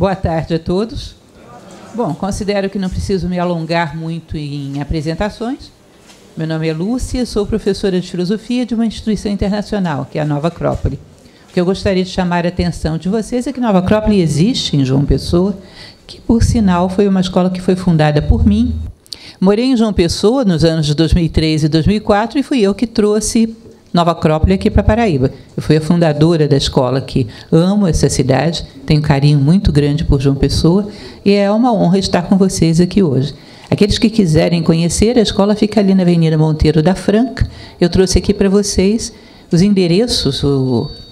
Boa tarde a todos. Bom, considero que não preciso me alongar muito em apresentações. Meu nome é Lúcia, sou professora de filosofia de uma instituição internacional, que é a Nova Acrópole. O que eu gostaria de chamar a atenção de vocês é que Nova Acrópole existe em João Pessoa, que, por sinal, foi uma escola que foi fundada por mim. Morei em João Pessoa nos anos de 2003 e 2004 e fui eu que trouxe Nova Acrópole aqui para Paraíba. Eu fui a fundadora da escola aqui. Amo essa cidade, tenho um carinho muito grande por João Pessoa e é uma honra estar com vocês aqui hoje. Aqueles que quiserem conhecer, a escola fica ali na Avenida Monteiro da Franca. Eu trouxe aqui para vocês os endereços.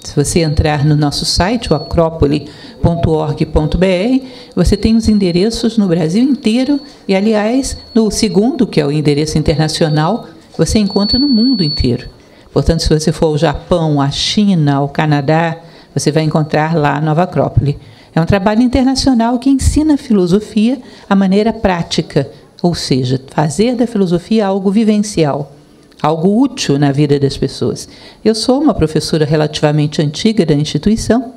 Se você entrar no nosso site, o acropole.org.br, você tem os endereços no Brasil inteiro e, aliás, no segundo, que é o endereço internacional, você encontra no mundo inteiro. Portanto, se você for ao Japão, à China, ao Canadá, você vai encontrar lá a Nova Acrópole. É um trabalho internacional que ensina a filosofia à maneira prática, ou seja, fazer da filosofia algo vivencial, algo útil na vida das pessoas. Eu sou uma professora relativamente antiga da instituição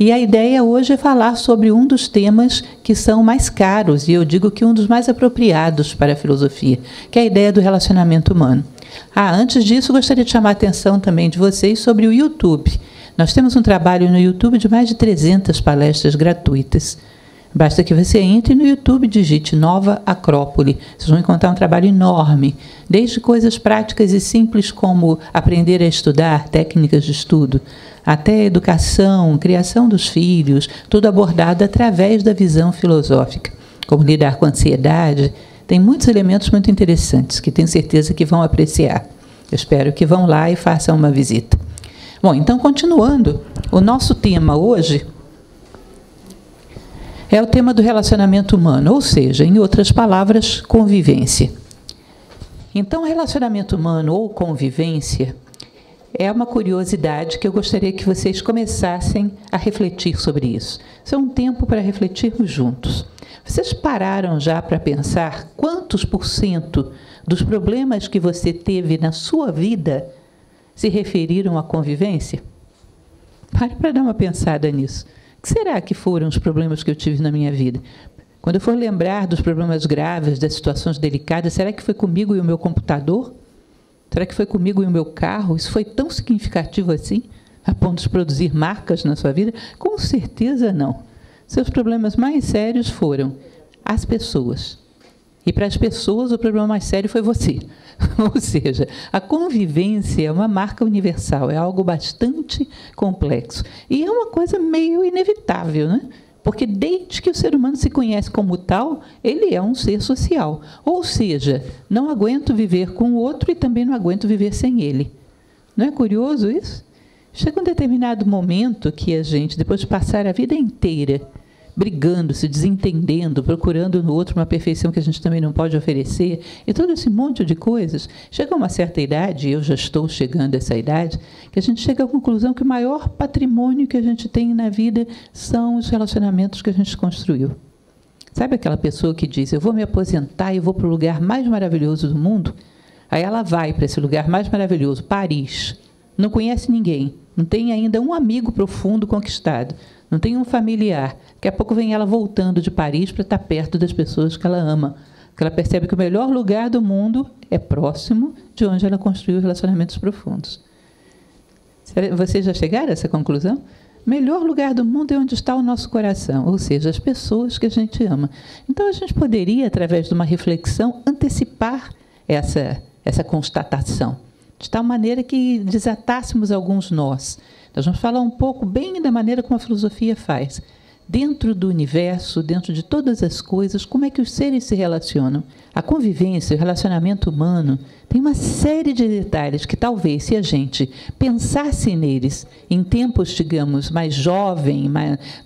e a ideia hoje é falar sobre um dos temas que são mais caros, e eu digo que um dos mais apropriados para a filosofia, que é a ideia do relacionamento humano. Antes disso, gostaria de chamar a atenção também de vocês sobre o YouTube. Nós temos um trabalho no YouTube de mais de 300 palestras gratuitas. Basta que você entre no YouTube e digite Nova Acrópole. Vocês vão encontrar um trabalho enorme, desde coisas práticas e simples como aprender a estudar, técnicas de estudo, até educação, criação dos filhos, tudo abordado através da visão filosófica. Como lidar com a ansiedade. Tem muitos elementos muito interessantes que tenho certeza que vão apreciar. Eu espero que vão lá e façam uma visita. Bom, então, continuando, o nosso tema hoje é o tema do relacionamento humano, ou seja, em outras palavras, convivência. Então, relacionamento humano ou convivência é uma curiosidade que eu gostaria que vocês começassem a refletir sobre isso. Isso é um tempo para refletirmos juntos. Vocês pararam já para pensar quantos % dos problemas que você teve na sua vida se referiram à convivência? Pare para dar uma pensada nisso. O que será que foram os problemas que eu tive na minha vida? Quando eu for lembrar dos problemas graves, das situações delicadas, será que foi comigo e o meu computador? Será que foi comigo e o meu carro? Isso foi tão significativo assim, a ponto de produzir marcas na sua vida? Com certeza não. Seus problemas mais sérios foram as pessoas. E para as pessoas, o problema mais sério foi você. Ou seja, a convivência é uma marca universal, é algo bastante complexo. E é uma coisa meio inevitável, né? Porque desde que o ser humano se conhece como tal, ele é um ser social. Ou seja, não aguento viver com o outro e também não aguento viver sem ele. Não é curioso isso? Chega um determinado momento que a gente, depois de passar a vida inteira brigando, se desentendendo, procurando no outro uma perfeição que a gente também não pode oferecer, e todo esse monte de coisas, chega a uma certa idade, e eu já estou chegando a essa idade, que a gente chega à conclusão que o maior patrimônio que a gente tem na vida são os relacionamentos que a gente construiu. Sabe aquela pessoa que diz, eu vou me aposentar e vou para o lugar mais maravilhoso do mundo? Aí ela vai para esse lugar mais maravilhoso, Paris, não conhece ninguém, não tem ainda um amigo profundo conquistado, não tem um familiar. Daqui a pouco vem ela voltando de Paris para estar perto das pessoas que ela ama. Porque ela percebe que o melhor lugar do mundo é próximo de onde ela construiu relacionamentos profundos. Vocês já chegaram a essa conclusão? O melhor lugar do mundo é onde está o nosso coração, ou seja, as pessoas que a gente ama. Então, a gente poderia, através de uma reflexão, antecipar essa constatação, de tal maneira que desatássemos alguns nós. Nós vamos falar um pouco bem da maneira como a filosofia faz. Dentro do universo, dentro de todas as coisas, como é que os seres se relacionam? A convivência, o relacionamento humano, tem uma série de detalhes que talvez, se a gente pensasse neles em tempos, digamos, mais jovem,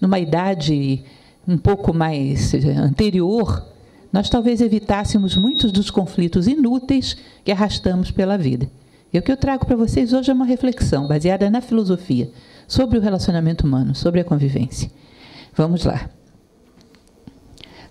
numa idade um pouco mais anterior, nós talvez evitássemos muitos dos conflitos inúteis que arrastamos pela vida. E o que eu trago para vocês hoje é uma reflexão baseada na filosofia sobre o relacionamento humano, sobre a convivência. Vamos lá.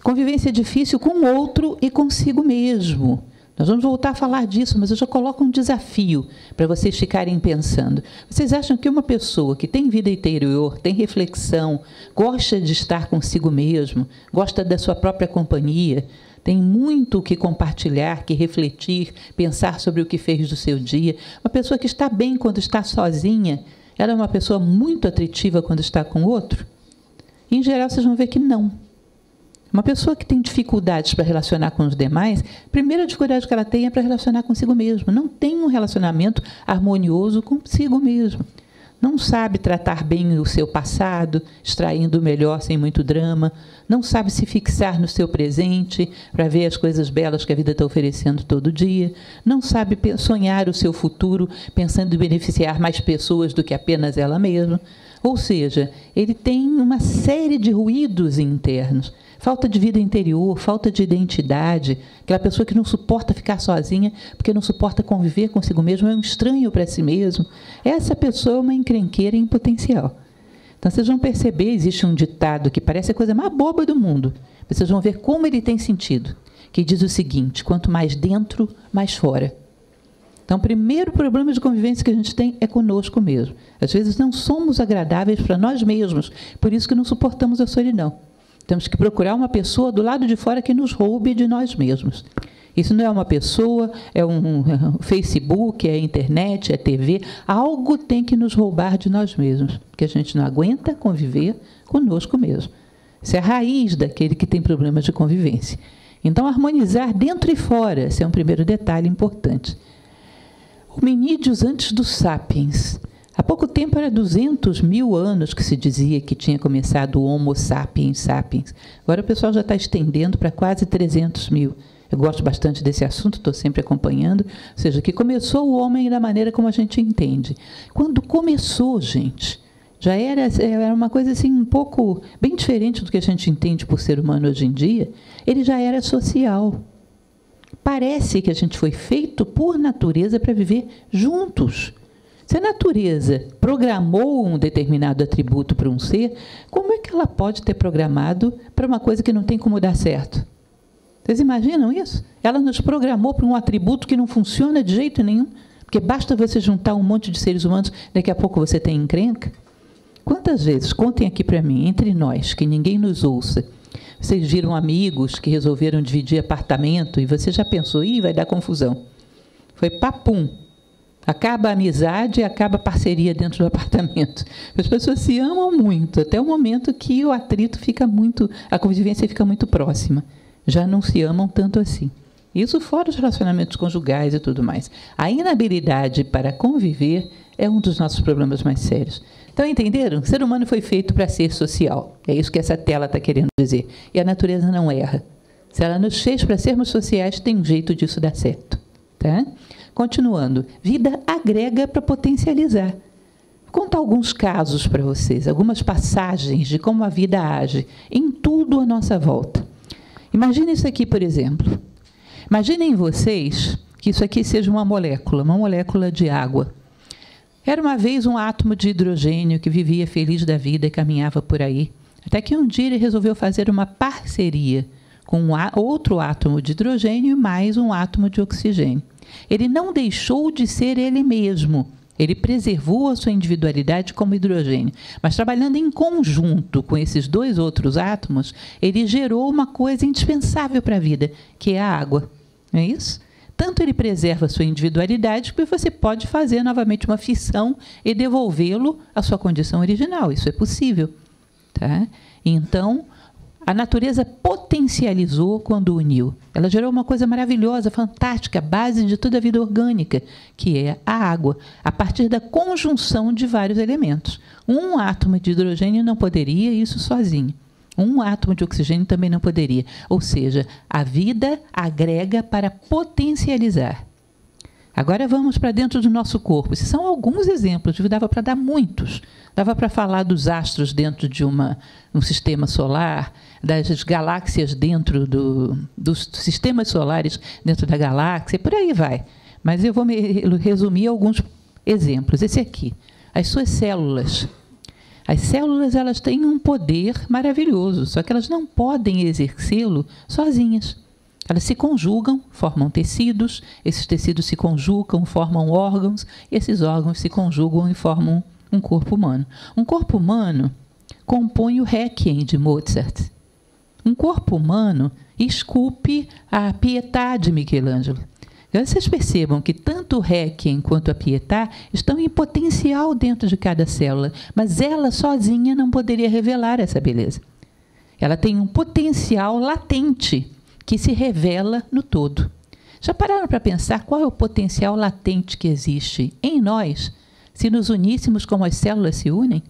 Convivência é difícil com o outro e consigo mesmo. Nós vamos voltar a falar disso, mas eu já coloco um desafio para vocês ficarem pensando. Vocês acham que uma pessoa que tem vida interior, tem reflexão, gosta de estar consigo mesmo, gosta da sua própria companhia, tem muito o que compartilhar, que refletir, pensar sobre o que fez do seu dia, uma pessoa que está bem quando está sozinha, ela é uma pessoa muito atritiva quando está com outro? Em geral, vocês vão ver que não. Uma pessoa que tem dificuldades para relacionar com os demais, a primeira dificuldade que ela tem é para relacionar consigo mesmo. Não tem um relacionamento harmonioso consigo mesmo. Não sabe tratar bem o seu passado, extraindo o melhor sem muito drama. Não sabe se fixar no seu presente para ver as coisas belas que a vida está oferecendo todo dia. Não sabe sonhar o seu futuro pensando em beneficiar mais pessoas do que apenas ela mesma. Ou seja, ele tem uma série de ruídos internos. Falta de vida interior, falta de identidade, aquela pessoa que não suporta ficar sozinha, porque não suporta conviver consigo mesmo, é um estranho para si mesmo. Essa pessoa é uma encrenqueira em potencial. Então, vocês vão perceber, existe um ditado que parece a coisa mais boba do mundo. Vocês vão ver como ele tem sentido, que diz o seguinte: quanto mais dentro, mais fora. Então, o primeiro problema de convivência que a gente tem é conosco mesmo. Às vezes não somos agradáveis para nós mesmos, por isso que não suportamos a solidão. Temos que procurar uma pessoa do lado de fora que nos roube de nós mesmos. Isso não é uma pessoa, é um Facebook, é a internet, é a TV. Algo tem que nos roubar de nós mesmos, porque a gente não aguenta conviver conosco mesmo. Isso é a raiz daquele que tem problemas de convivência. Então, harmonizar dentro e fora, esse é um primeiro detalhe importante. Hominídeos antes dos sapiens. Há pouco tempo era 200 mil anos que se dizia que tinha começado o Homo sapiens sapiens. Agora o pessoal já está estendendo para quase 300 mil. Eu gosto bastante desse assunto, estou sempre acompanhando. Ou seja, que começou o homem da maneira como a gente entende. Quando começou, gente, já era uma coisa assim um pouco bem diferente do que a gente entende por ser humano hoje em dia. Ele já era social. Parece que a gente foi feito por natureza para viver juntos. Se a natureza programou um determinado atributo para um ser, como é que ela pode ter programado para uma coisa que não tem como dar certo? Vocês imaginam isso? Ela nos programou para um atributo que não funciona de jeito nenhum, porque basta você juntar um monte de seres humanos, daqui a pouco você tem encrenca. Quantas vezes, contem aqui para mim, entre nós, que ninguém nos ouça, vocês viram amigos que resolveram dividir apartamento e você já pensou, vai dar confusão. Foi papum. Acaba a amizade e acaba a parceria dentro do apartamento. As pessoas se amam muito, até o momento que o atrito fica muito, a convivência fica muito próxima. Já não se amam tanto assim. Isso fora os relacionamentos conjugais e tudo mais. A inabilidade para conviver é um dos nossos problemas mais sérios. Então, entenderam? O ser humano foi feito para ser social. É isso que essa tela está querendo dizer. E a natureza não erra. Se ela nos fez para sermos sociais, tem um jeito disso dar certo. Tá? Continuando, vida agrega para potencializar. Vou contar alguns casos para vocês, algumas passagens de como a vida age em tudo à nossa volta. Imaginem isso aqui, por exemplo. Imaginem vocês que isso aqui seja uma molécula de água. Era uma vez um átomo de hidrogênio que vivia feliz da vida e caminhava por aí, até que um dia ele resolveu fazer uma parceria com outro átomo de hidrogênio e mais um átomo de oxigênio. Ele não deixou de ser ele mesmo. Ele preservou a sua individualidade como hidrogênio. Mas trabalhando em conjunto com esses dois outros átomos, ele gerou uma coisa indispensável para a vida, que é a água. Não é isso? Tanto ele preserva a sua individualidade que você pode fazer novamente uma fissão e devolvê-lo à sua condição original. Isso é possível. Tá? Então, a natureza potencializou quando uniu. Ela gerou uma coisa maravilhosa, fantástica, a base de toda a vida orgânica, que é a água, a partir da conjunção de vários elementos. Um átomo de hidrogênio não poderia isso sozinho. Um átomo de oxigênio também não poderia. Ou seja, a vida agrega para potencializar. Agora vamos para dentro do nosso corpo. Esses são alguns exemplos, dava para dar muitos. Dava para falar dos astros dentro de um sistema solar, das galáxias dentro dos sistemas solares dentro da galáxia, por aí vai. Mas eu vou me resumir alguns exemplos. Esse aqui, as suas células. As células, elas têm um poder maravilhoso, só que elas não podem exercê-lo sozinhas. Elas se conjugam, formam tecidos, esses tecidos se conjugam, formam órgãos, e esses órgãos se conjugam e formam um corpo humano. Um corpo humano compõe o Requiem de Mozart. Um corpo humano esculpe a Pietà de Michelangelo. Vocês percebam que tanto o Requiem quanto a Pietà estão em potencial dentro de cada célula, mas ela sozinha não poderia revelar essa beleza. Ela tem um potencial latente que se revela no todo. Já pararam para pensar qual é o potencial latente que existe em nós se nos uníssemos como as células se unem?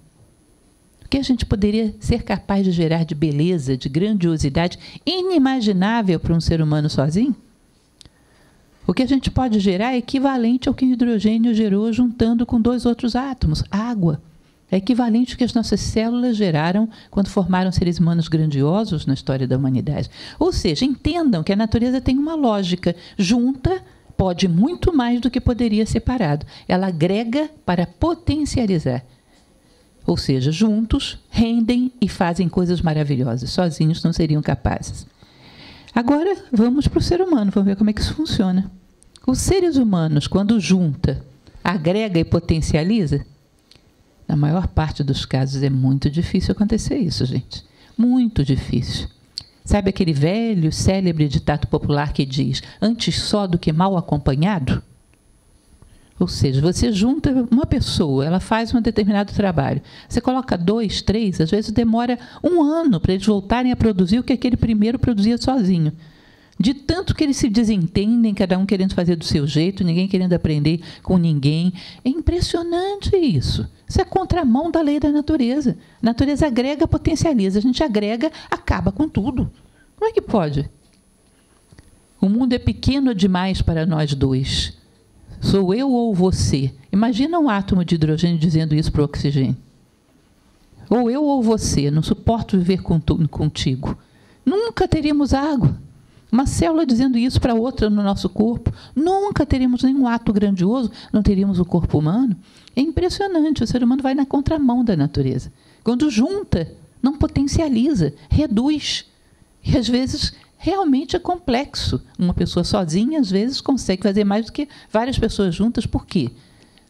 O que a gente poderia ser capaz de gerar de beleza, de grandiosidade inimaginável para um ser humano sozinho? O que a gente pode gerar é equivalente ao que o hidrogênio gerou juntando com 2 outros átomos, água. É equivalente ao que as nossas células geraram quando formaram seres humanos grandiosos na história da humanidade. Ou seja, entendam que a natureza tem uma lógica. Junta pode muito mais do que poderia separado. Ela agrega para potencializar. Ou seja, juntos rendem e fazem coisas maravilhosas. Sozinhos não seriam capazes. Agora, vamos para o ser humano, vamos ver como é que isso funciona. Os seres humanos, quando junta, agrega e potencializa, na maior parte dos casos é muito difícil acontecer isso, gente. Muito difícil. Sabe aquele velho, célebre ditado popular que diz, antes só do que mal acompanhado? Ou seja, você junta uma pessoa, ela faz um determinado trabalho. Você coloca 2, 3, às vezes demora 1 ano para eles voltarem a produzir o que aquele primeiro produzia sozinho. De tanto que eles se desentendem, cada um querendo fazer do seu jeito, ninguém querendo aprender com ninguém. É impressionante isso. Isso é contramão da lei da natureza. A natureza agrega, potencializa. A gente agrega, acaba com tudo. Como é que pode? O mundo é pequeno demais para nós dois. Sou eu ou você? Imagina um átomo de hidrogênio dizendo isso para o oxigênio. Ou eu ou você, não suporto viver contigo. Nunca teríamos água. Uma célula dizendo isso para outra no nosso corpo. Nunca teríamos nenhum ato grandioso, não teríamos o corpo humano. É impressionante, o ser humano vai na contramão da natureza. Quando junta, não potencializa, reduz. E às vezes realmente é complexo. Uma pessoa sozinha, às vezes, consegue fazer mais do que várias pessoas juntas. Por quê?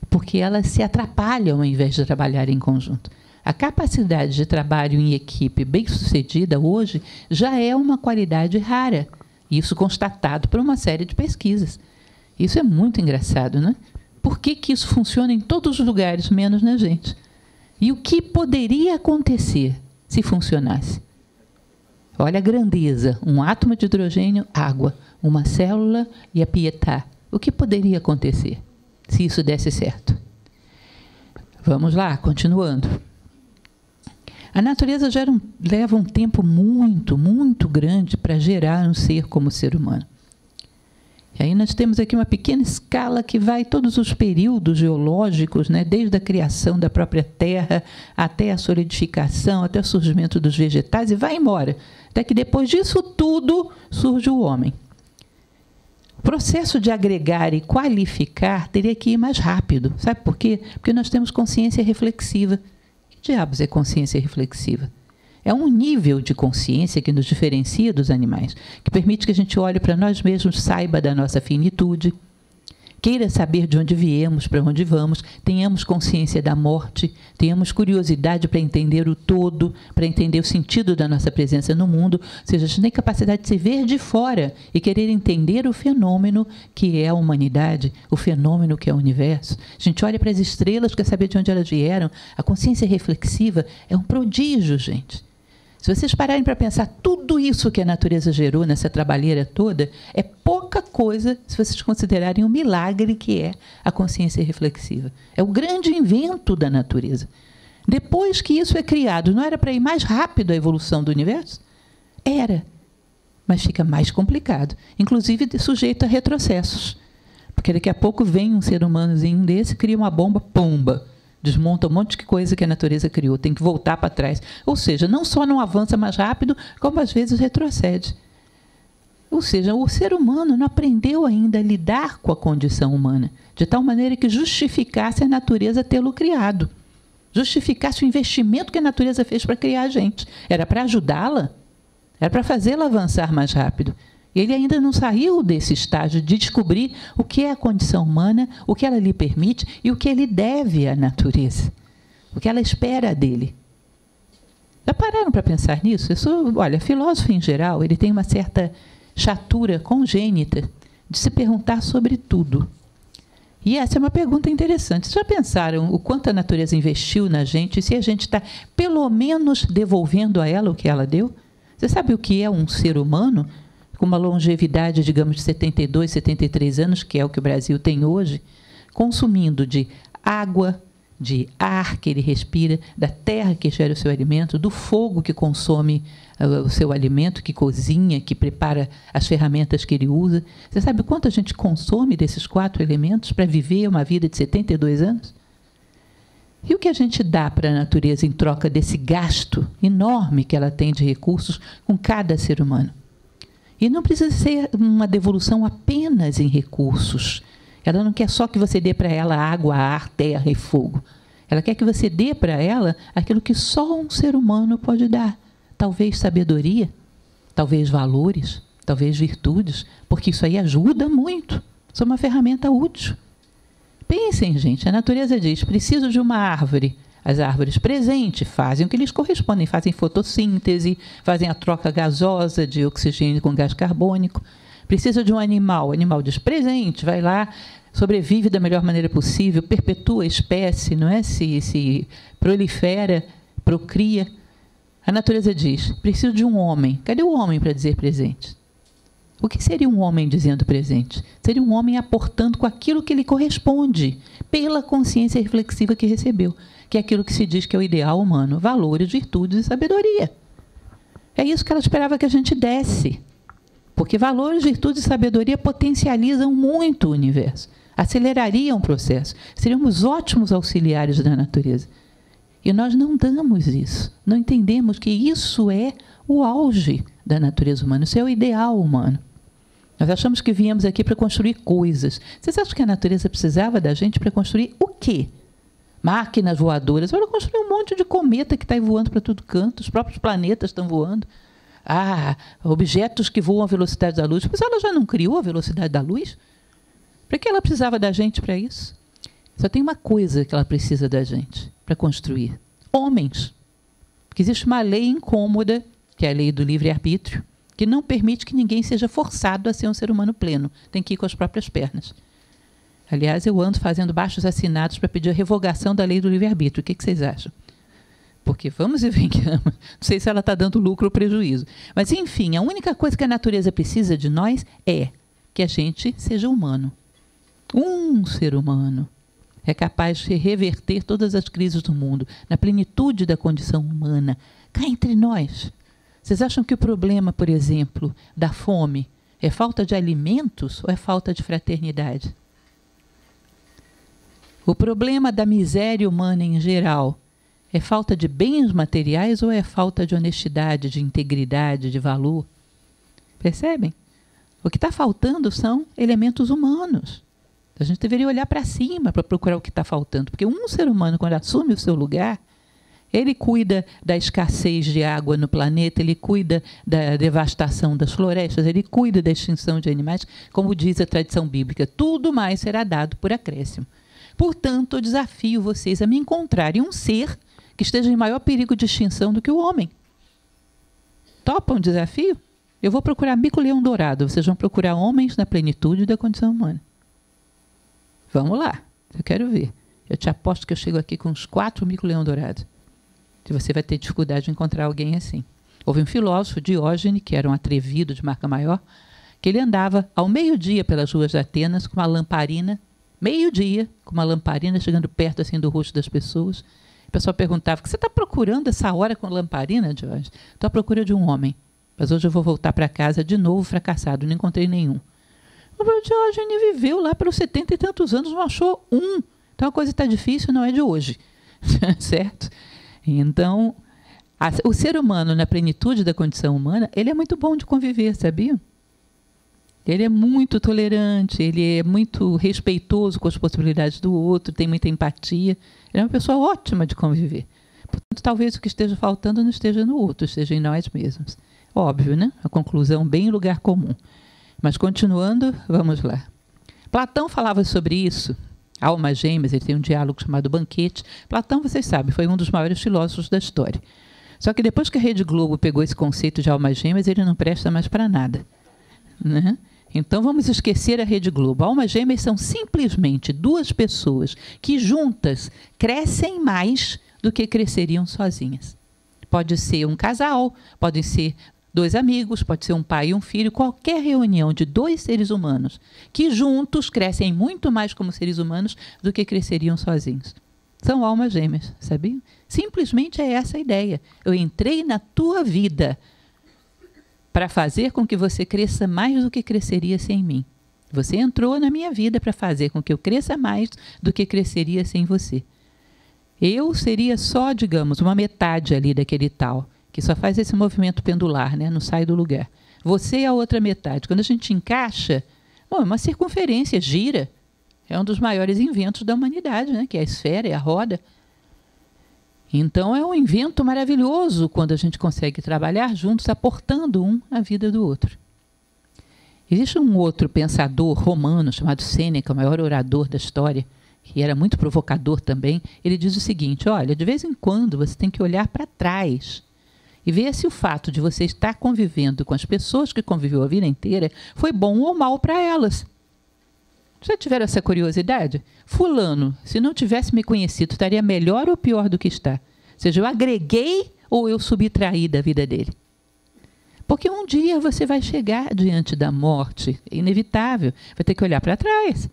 Porque elas se atrapalham ao invés de trabalhar em conjunto. A capacidade de trabalho em equipe bem-sucedida hoje já é uma qualidade rara. Isso constatado por uma série de pesquisas. Isso é muito engraçado, né? Por que isso funciona em todos os lugares, menos na gente? E o que poderia acontecer se funcionasse? Olha a grandeza, um átomo de hidrogênio, água, uma célula e a Pietà. O que poderia acontecer se isso desse certo? Vamos lá, continuando. A natureza leva um tempo muito, muito grande para gerar um ser como o ser humano. E aí nós temos aqui uma pequena escala que vai todos os períodos geológicos, né, desde a criação da própria Terra até a solidificação, até o surgimento dos vegetais e vai embora. Até que depois disso tudo surge o homem. O processo de agregar e qualificar teria que ir mais rápido. Sabe por quê? Porque nós temos consciência reflexiva. Que diabos é consciência reflexiva? É um nível de consciência que nos diferencia dos animais, que permite que a gente olhe para nós mesmos, saiba da nossa finitude, queira saber de onde viemos, para onde vamos, tenhamos consciência da morte, tenhamos curiosidade para entender o todo, para entender o sentido da nossa presença no mundo, ou seja, a gente tem capacidade de se ver de fora e querer entender o fenômeno que é a humanidade, o fenômeno que é o universo. A gente olha para as estrelas, quer saber de onde elas vieram. A consciência reflexiva é um prodígio, gente. Se vocês pararem para pensar, tudo isso que a natureza gerou nessa trabalheira toda é pouca coisa se vocês considerarem o milagre que é a consciência reflexiva. É o grande invento da natureza. Depois que isso é criado, não era para ir mais rápido a evolução do universo? Era, mas fica mais complicado, inclusive sujeito a retrocessos. Porque daqui a pouco vem um ser humanozinho desse, cria uma bomba, pomba. Desmonta um monte de coisa que a natureza criou, tem que voltar para trás. Ou seja, não só não avança mais rápido, como às vezes retrocede. Ou seja, o ser humano não aprendeu ainda a lidar com a condição humana, de tal maneira que justificasse a natureza tê-lo criado. Justificasse o investimento que a natureza fez para criar a gente. Era para ajudá-la? Era para fazê-la avançar mais rápido. Ele ainda não saiu desse estágio de descobrir o que é a condição humana, o que ela lhe permite e o que ele deve à natureza, o que ela espera dele. Já pararam para pensar nisso? Olha, filósofo em geral, ele tem uma certa chatura congênita de se perguntar sobre tudo. E essa é uma pergunta interessante. Vocês já pensaram o quanto a natureza investiu na gente e se a gente está, pelo menos, devolvendo a ela o que ela deu? Você sabe o que é um ser humano com uma longevidade, digamos, de 72, 73 anos, que é o que o Brasil tem hoje, consumindo de água, de ar que ele respira, da terra que gera o seu alimento, do fogo que consome o seu alimento, que cozinha, que prepara as ferramentas que ele usa. Você sabe quanto a gente consome desses 4 elementos para viver uma vida de 72 anos? E o que a gente dá para a natureza em troca desse gasto enorme que ela tem de recursos com cada ser humano? E não precisa ser uma devolução apenas em recursos. Ela não quer só que você dê para ela água, ar, terra e fogo. Ela quer que você dê para ela aquilo que só um ser humano pode dar. Talvez sabedoria, talvez valores, talvez virtudes, porque isso aí ajuda muito. Isso é uma ferramenta útil. Pensem, gente, a natureza diz, preciso de uma árvore. As árvores presentes fazem o que lhes correspondem, fazem fotossíntese, fazem a troca gasosa de oxigênio com gás carbônico. Precisa de um animal, o animal diz presente, vai lá, sobrevive da melhor maneira possível, perpetua a espécie, não é? Se prolifera, procria. A natureza diz, preciso de um homem. Cadê o homem para dizer presente? O que seria um homem dizendo presente? Seria um homem aportando com aquilo que lhe corresponde, pela consciência reflexiva que recebeu, que é aquilo que se diz que é o ideal humano, valores, virtudes e sabedoria. É isso que ela esperava que a gente desse. Porque valores, virtudes e sabedoria potencializam muito o universo, acelerariam o processo, seríamos ótimos auxiliares da natureza. E nós não damos isso, não entendemos que isso é o auge da natureza humana, isso é o ideal humano. Nós achamos que viemos aqui para construir coisas. Vocês acham que a natureza precisava da gente para construir o quê? Máquinas voadoras. Ela construiu um monte de cometa que está aí voando para todo canto, os próprios planetas estão voando. Objetos que voam à velocidade da luz. Mas ela já não criou a velocidade da luz? Para que ela precisava da gente para isso? Só tem uma coisa que ela precisa da gente para construir. Homens. Porque existe uma lei incômoda, que é a lei do livre-arbítrio, que não permite que ninguém seja forçado a ser um ser humano pleno. Tem que ir com as próprias pernas. Aliás, eu ando fazendo baixos assinados para pedir a revogação da lei do livre-arbítrio. O que vocês acham? Porque vamos e venhamos. Não sei se ela está dando lucro ou prejuízo. Mas, enfim, a única coisa que a natureza precisa de nós é que a gente seja humano. Um ser humano é capaz de reverter todas as crises do mundo, na plenitude da condição humana, cá entre nós. Vocês acham que o problema, por exemplo, da fome é falta de alimentos ou é falta de fraternidade? O problema da miséria humana em geral é falta de bens materiais ou é falta de honestidade, de integridade, de valor? Percebem? O que está faltando são elementos humanos. A gente deveria olhar para cima para procurar o que está faltando. Porque um ser humano, quando assume o seu lugar, ele cuida da escassez de água no planeta, ele cuida da devastação das florestas, ele cuida da extinção de animais, como diz a tradição bíblica. Tudo mais será dado por acréscimo. Portanto, eu desafio vocês a me encontrarem um ser que esteja em maior perigo de extinção do que o homem. Topam o desafio? Eu vou procurar mico-leão dourado. Vocês vão procurar homens na plenitude da condição humana. Vamos lá. Eu quero ver. Eu te aposto que eu chego aqui com uns 4 mico-leão dourados. E você vai ter dificuldade de encontrar alguém assim. Houve um filósofo, Diógenes, que era um atrevido de marca maior, que ele andava ao meio-dia pelas ruas de Atenas com uma lamparina, meio-dia, com uma lamparina chegando perto assim do rosto das pessoas. O pessoal perguntava, o que você está procurando essa hora com lamparina, Diógenes? Estou à procura de um homem. Mas hoje eu vou voltar para casa de novo fracassado, não encontrei nenhum. O Diógenes viveu lá pelos 70 e tantos anos, não achou um. Então a coisa está difícil, não é de hoje. Certo? Então, o ser humano, na plenitude da condição humana, ele é muito bom de conviver, sabia? Ele é muito tolerante, ele é muito respeitoso com as possibilidades do outro, tem muita empatia. Ele é uma pessoa ótima de conviver. Portanto, talvez o que esteja faltando não esteja no outro, esteja em nós mesmos. Óbvio, né? A conclusão bem em lugar comum. Mas continuando, vamos lá. Platão falava sobre isso, almas gêmeas, ele tem um diálogo chamado Banquete. Platão, vocês sabem, foi um dos maiores filósofos da história. Só que depois que a Rede Globo pegou esse conceito de almas gêmeas, ele não presta mais para nada, né? Então vamos esquecer a Rede Globo. Almas gêmeas são simplesmente duas pessoas que juntas crescem mais do que cresceriam sozinhas. Pode ser um casal, podem ser dois amigos, pode ser um pai e um filho, qualquer reunião de dois seres humanos que juntos crescem muito mais como seres humanos do que cresceriam sozinhos. São almas gêmeas, sabia? Simplesmente é essa a ideia. Eu entrei na tua vida para fazer com que você cresça mais do que cresceria sem mim. Você entrou na minha vida para fazer com que eu cresça mais do que cresceria sem você. Eu seria só, digamos, uma metade ali daquele tal, que só faz esse movimento pendular, né? Não sai do lugar. Você é a outra metade. Quando a gente encaixa, bom, é uma circunferência, gira. É um dos maiores inventos da humanidade, né? Que é a esfera, é a roda. Então é um invento maravilhoso quando a gente consegue trabalhar juntos, aportando um à vida do outro. Existe um outro pensador romano chamado Sêneca, o maior orador da história, que era muito provocador também. Ele diz o seguinte: olha, de vez em quando você tem que olhar para trás e ver se o fato de você estar convivendo com as pessoas que conviveu a vida inteira foi bom ou mal para elas. Já tiveram essa curiosidade? Fulano, se não tivesse me conhecido, estaria melhor ou pior do que está? Ou seja, eu agreguei ou eu subtraí da vida dele? Porque um dia você vai chegar diante da morte, é inevitável, vai ter que olhar para trás.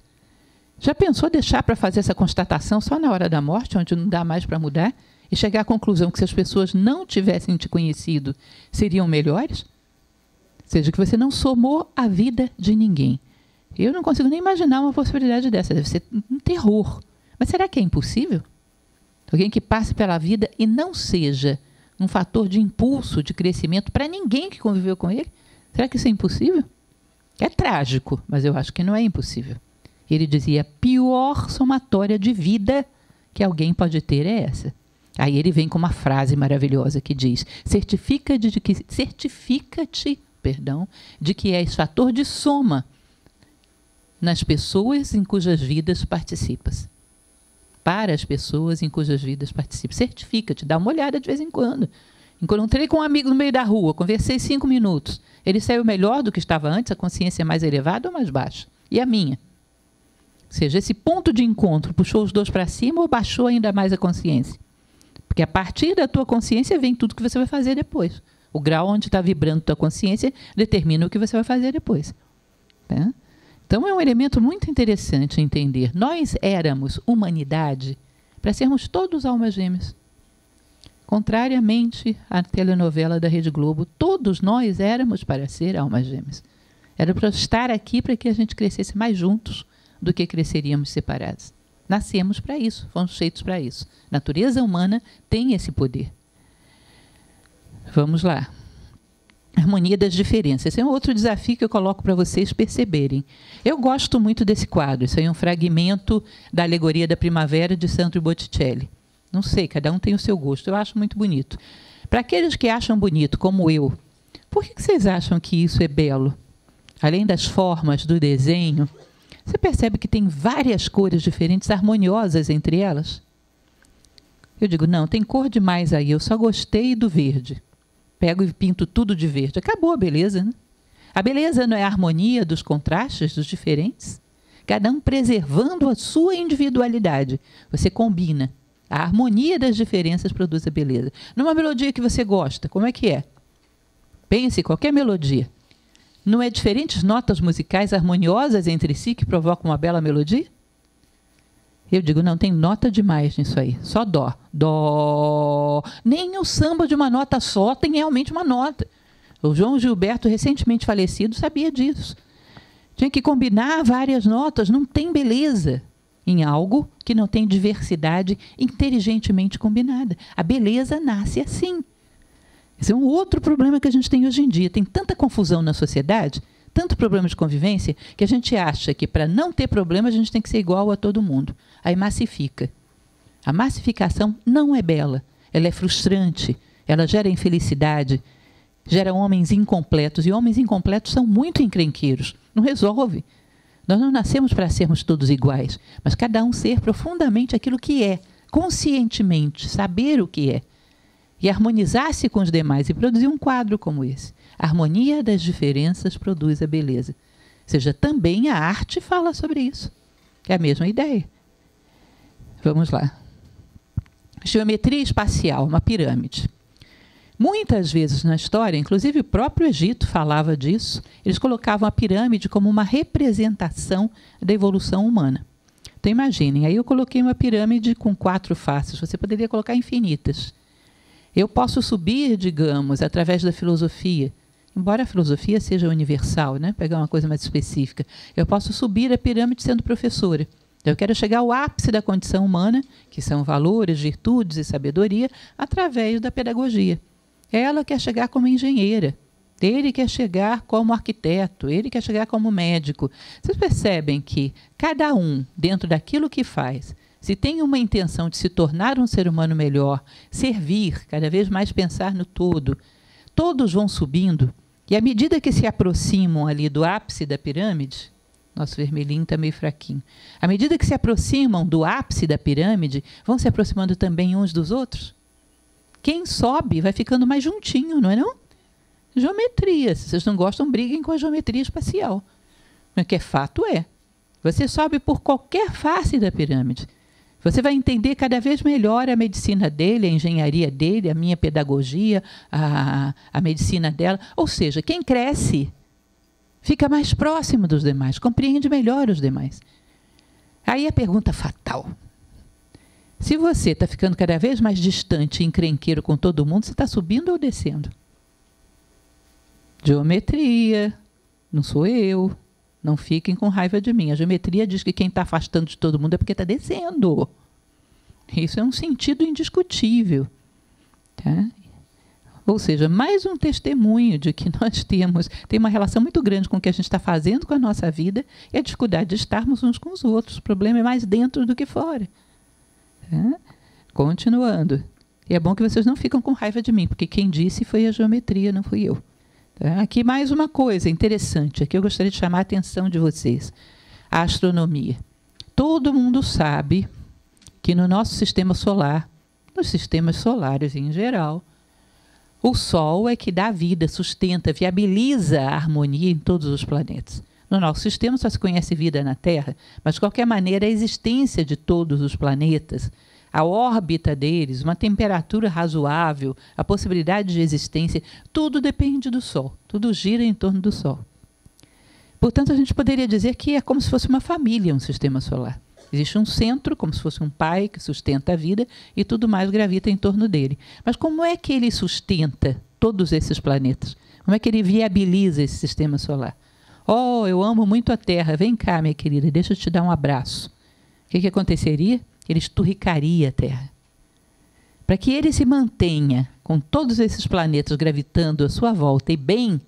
Já pensou deixar para fazer essa constatação só na hora da morte, onde não dá mais para mudar, e chegar à conclusão que se as pessoas não tivessem te conhecido, seriam melhores? Ou seja, que você não somou a vida de ninguém. Eu não consigo nem imaginar uma possibilidade dessa. Deve ser um terror. Mas será que é impossível? Alguém que passe pela vida e não seja um fator de impulso, de crescimento para ninguém que conviveu com ele? Será que isso é impossível? É trágico, mas eu acho que não é impossível. Ele dizia: a pior somatória de vida que alguém pode ter é essa. Aí ele vem com uma frase maravilhosa que diz: certifica-te de que és fator de soma nas pessoas em cujas vidas participas. Para as pessoas em cujas vidas participas. Certifica-te, dá uma olhada de vez em quando. Encontrei com um amigo no meio da rua, conversei 5 minutos. Ele saiu melhor do que estava antes, a consciência é mais elevada ou mais baixa? E a minha? Ou seja, esse ponto de encontro puxou os dois para cima ou baixou ainda mais a consciência? Porque a partir da tua consciência vem tudo que você vai fazer depois. O grau onde está vibrando a tua consciência determina o que você vai fazer depois. Tá? Então é um elemento muito interessante entender. Nós éramos humanidade para sermos todos almas gêmeas. Contrariamente à telenovela da Rede Globo, todos nós éramos para ser almas gêmeas. Era para estar aqui para que a gente crescesse mais juntos do que cresceríamos separados. Nascemos para isso, fomos feitos para isso. A natureza humana tem esse poder. Vamos lá. Harmonia das diferenças. Esse é um outro desafio que eu coloco para vocês perceberem. Eu gosto muito desse quadro. Isso aí é um fragmento da Alegoria da Primavera de Sandro Botticelli. Não sei, cada um tem o seu gosto. Eu acho muito bonito. Para aqueles que acham bonito, como eu, por que vocês acham que isso é belo? Além das formas do desenho, você percebe que tem várias cores diferentes, harmoniosas entre elas? Eu digo, não, tem cor demais aí. Eu só gostei do verde. Pego e pinto tudo de verde. Acabou a beleza, né? A beleza não é a harmonia dos contrastes, dos diferentes? Cada um preservando a sua individualidade. Você combina. A harmonia das diferenças produz a beleza. Numa melodia que você gosta, como é que é? Pense, qualquer melodia. Não é diferentes notas musicais harmoniosas entre si que provocam uma bela melodia? Eu digo, não, tem nota demais nisso aí. Só dó. Dó. Nem o samba de uma nota só tem realmente uma nota. O João Gilberto, recentemente falecido, sabia disso. Tinha que combinar várias notas. Não tem beleza em algo que não tem diversidade inteligentemente combinada. A beleza nasce assim. Esse é um outro problema que a gente tem hoje em dia. Tem tanta confusão na sociedade, tanto problema de convivência, que a gente acha que para não ter problema a gente tem que ser igual a todo mundo. Aí massifica. A massificação não é bela. Ela é frustrante. Ela gera infelicidade. gera homens incompletos, e homens incompletos são muito encrenqueiros. Não resolve. Nós não nascemos para sermos todos iguais, mas cada um ser profundamente aquilo que é, conscientemente, saber o que é, e harmonizar-se com os demais e produzir um quadro como esse. A harmonia das diferenças produz a beleza. Ou seja, também a arte fala sobre isso. É a mesma ideia. Vamos lá. Geometria espacial, uma pirâmide. Muitas vezes na história, inclusive o próprio Egito falava disso, eles colocavam a pirâmide como uma representação da evolução humana. Então imaginem, aí eu coloquei uma pirâmide com 4 faces, você poderia colocar infinitas. Eu posso subir, digamos, através da filosofia, embora a filosofia seja universal, né? Pegar uma coisa mais específica, eu posso subir a pirâmide sendo professora. Eu quero chegar ao ápice da condição humana, que são valores, virtudes e sabedoria, através da pedagogia. Ela quer chegar como engenheira, ele quer chegar como arquiteto, ele quer chegar como médico. Vocês percebem que cada um, dentro daquilo que faz, se tem uma intenção de se tornar um ser humano melhor, servir, cada vez mais pensar no todo, todos vão subindo, e à medida que se aproximam ali do ápice da pirâmide, nosso vermelhinho está meio fraquinho, à medida que se aproximam do ápice da pirâmide, vão se aproximando também uns dos outros. Quem sobe vai ficando mais juntinho, não é não? Geometria. Se vocês não gostam, briguem com a geometria espacial. O que é fato é, você sobe por qualquer face da pirâmide. Você vai entender cada vez melhor a medicina dele, a engenharia dele, a minha pedagogia, a medicina dela. Ou seja, quem cresce fica mais próximo dos demais, compreende melhor os demais. Aí a pergunta fatal. Se você está ficando cada vez mais distante e encrenqueiro com todo mundo, você está subindo ou descendo? Geometria, não sou eu. Não fiquem com raiva de mim. A geometria diz que quem está afastando de todo mundo é porque está descendo. Isso é um sentido indiscutível. Tá? Ou seja, mais um testemunho de que nós tem uma relação muito grande com o que a gente está fazendo com a nossa vida e a dificuldade de estarmos uns com os outros. O problema é mais dentro do que fora. Continuando. E é bom que vocês não ficam com raiva de mim, porque quem disse foi a geometria, não fui eu. Aqui mais uma coisa interessante, aqui eu gostaria de chamar a atenção de vocês. A astronomia. Todo mundo sabe que no nosso sistema solar, nos sistemas solares em geral, o Sol é que dá vida, sustenta, viabiliza a harmonia em todos os planetas. No nosso sistema só se conhece vida na Terra, mas de qualquer maneira a existência de todos os planetas, a órbita deles, uma temperatura razoável, a possibilidade de existência, tudo depende do Sol, tudo gira em torno do Sol. Portanto, a gente poderia dizer que é como se fosse uma família, um sistema solar. Existe um centro, como se fosse um pai que sustenta a vida e tudo mais gravita em torno dele. Mas como é que ele sustenta todos esses planetas? Como é que ele viabiliza esse sistema solar? Oh, eu amo muito a Terra. Vem cá, minha querida, deixa eu te dar um abraço. O que aconteceria? Ele esturricaria a Terra. Para que ele se mantenha com todos esses planetas gravitando à sua volta e bem,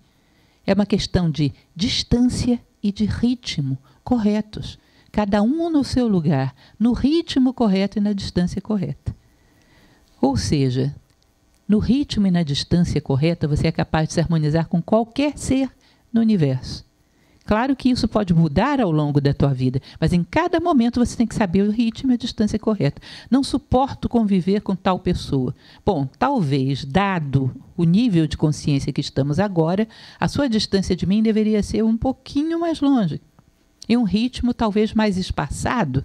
é uma questão de distância e de ritmo corretos. Cada um no seu lugar, no ritmo correto e na distância correta. Ou seja, no ritmo e na distância correta, você é capaz de se harmonizar com qualquer ser no universo. Claro que isso pode mudar ao longo da tua vida, mas em cada momento você tem que saber o ritmo e a distância correta. Não suporto conviver com tal pessoa. Bom, talvez, dado o nível de consciência que estamos agora, a sua distância de mim deveria ser um pouquinho mais longe. Em um ritmo talvez mais espaçado,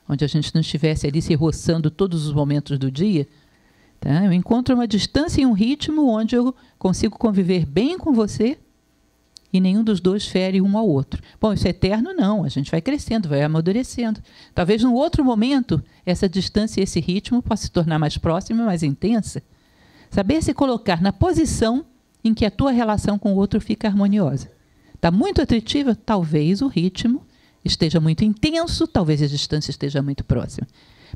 onde a gente não estivesse ali se roçando todos os momentos do dia. Tá? Eu encontro uma distância e um ritmo onde eu consigo conviver bem com você e nenhum dos dois fere um ao outro. Bom, isso é eterno? Não, a gente vai crescendo, vai amadurecendo. Talvez num outro momento, essa distância e esse ritmo possa se tornar mais próxima, mais intensa. Saber se colocar na posição em que a tua relação com o outro fica harmoniosa. Está muito atritiva? Talvez o ritmo esteja muito intenso, talvez a distância esteja muito próxima.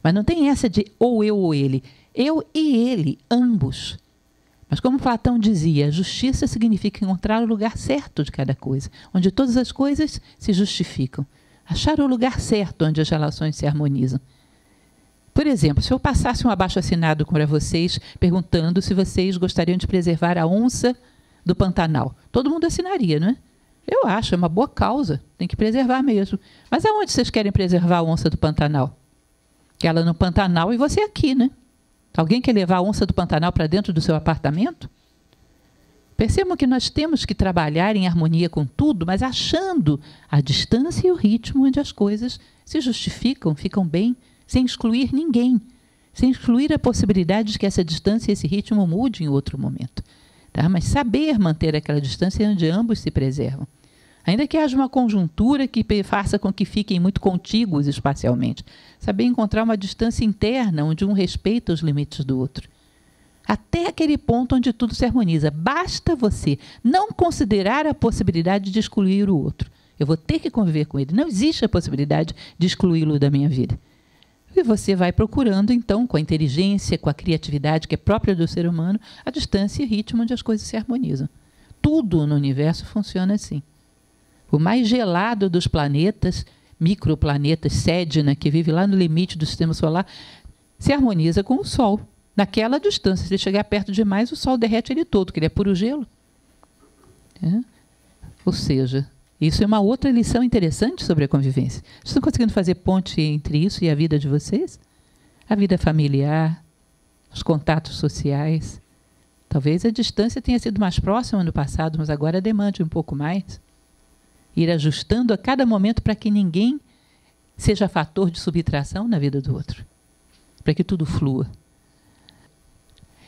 Mas não tem essa de ou eu ou ele. Eu e ele, ambos. Mas como Platão dizia, a justiça significa encontrar o lugar certo de cada coisa, onde todas as coisas se justificam. Achar o lugar certo onde as relações se harmonizam. Por exemplo, se eu passasse um abaixo-assinado para vocês, perguntando se vocês gostariam de preservar a onça do Pantanal. Todo mundo assinaria, não é? Eu acho, é uma boa causa, tem que preservar mesmo. Mas aonde vocês querem preservar a onça do Pantanal? Ela no Pantanal e você aqui, né? Alguém quer levar a onça do Pantanal para dentro do seu apartamento? Percebam que nós temos que trabalhar em harmonia com tudo, mas achando a distância e o ritmo onde as coisas se justificam, ficam bem, sem excluir ninguém, sem excluir a possibilidade de que essa distância e esse ritmo mude em outro momento. Tá? Mas saber manter aquela distância onde ambos se preservam. Ainda que haja uma conjuntura que faça com que fiquem muito contíguos espacialmente. Saber encontrar uma distância interna onde um respeita os limites do outro. Até aquele ponto onde tudo se harmoniza. Basta você não considerar a possibilidade de excluir o outro. Eu vou ter que conviver com ele. Não existe a possibilidade de excluí-lo da minha vida. E você vai procurando, então, com a inteligência, com a criatividade que é própria do ser humano, a distância e o ritmo onde as coisas se harmonizam. Tudo no universo funciona assim. O mais gelado dos planetas, microplanetas, Sedna, que vive lá no limite do sistema solar, se harmoniza com o Sol. Naquela distância, se ele chegar perto demais, o Sol derrete ele todo, que ele é puro gelo. Ou seja, isso é uma outra lição interessante sobre a convivência. Vocês estão conseguindo fazer ponte entre isso e a vida de vocês? A vida familiar, os contatos sociais. Talvez a distância tenha sido mais próxima no passado, mas agora demande um pouco mais. Ir ajustando a cada momento para que ninguém seja fator de subtração na vida do outro. Para que tudo flua.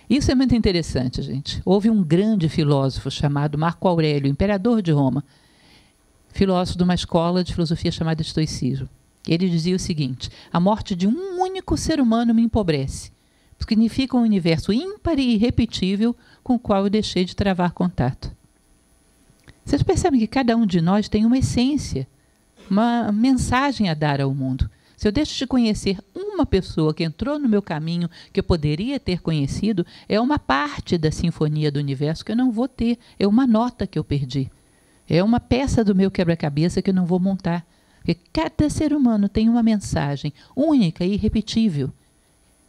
Isso é muito interessante, gente. Houve um grande filósofo chamado Marco Aurélio, imperador de Roma, filósofo de uma escola de filosofia chamada estoicismo. Ele dizia o seguinte: a morte de um único ser humano me empobrece. Significa um universo ímpar e irrepetível com o qual eu deixei de travar contato. Vocês percebem que cada um de nós tem uma essência, uma mensagem a dar ao mundo. Se eu deixo de conhecer uma pessoa que entrou no meu caminho, que eu poderia ter conhecido, é uma parte da sinfonia do universo que eu não vou ter, é uma nota que eu perdi. É uma peça do meu quebra-cabeça que eu não vou montar. Porque cada ser humano tem uma mensagem única e irrepetível.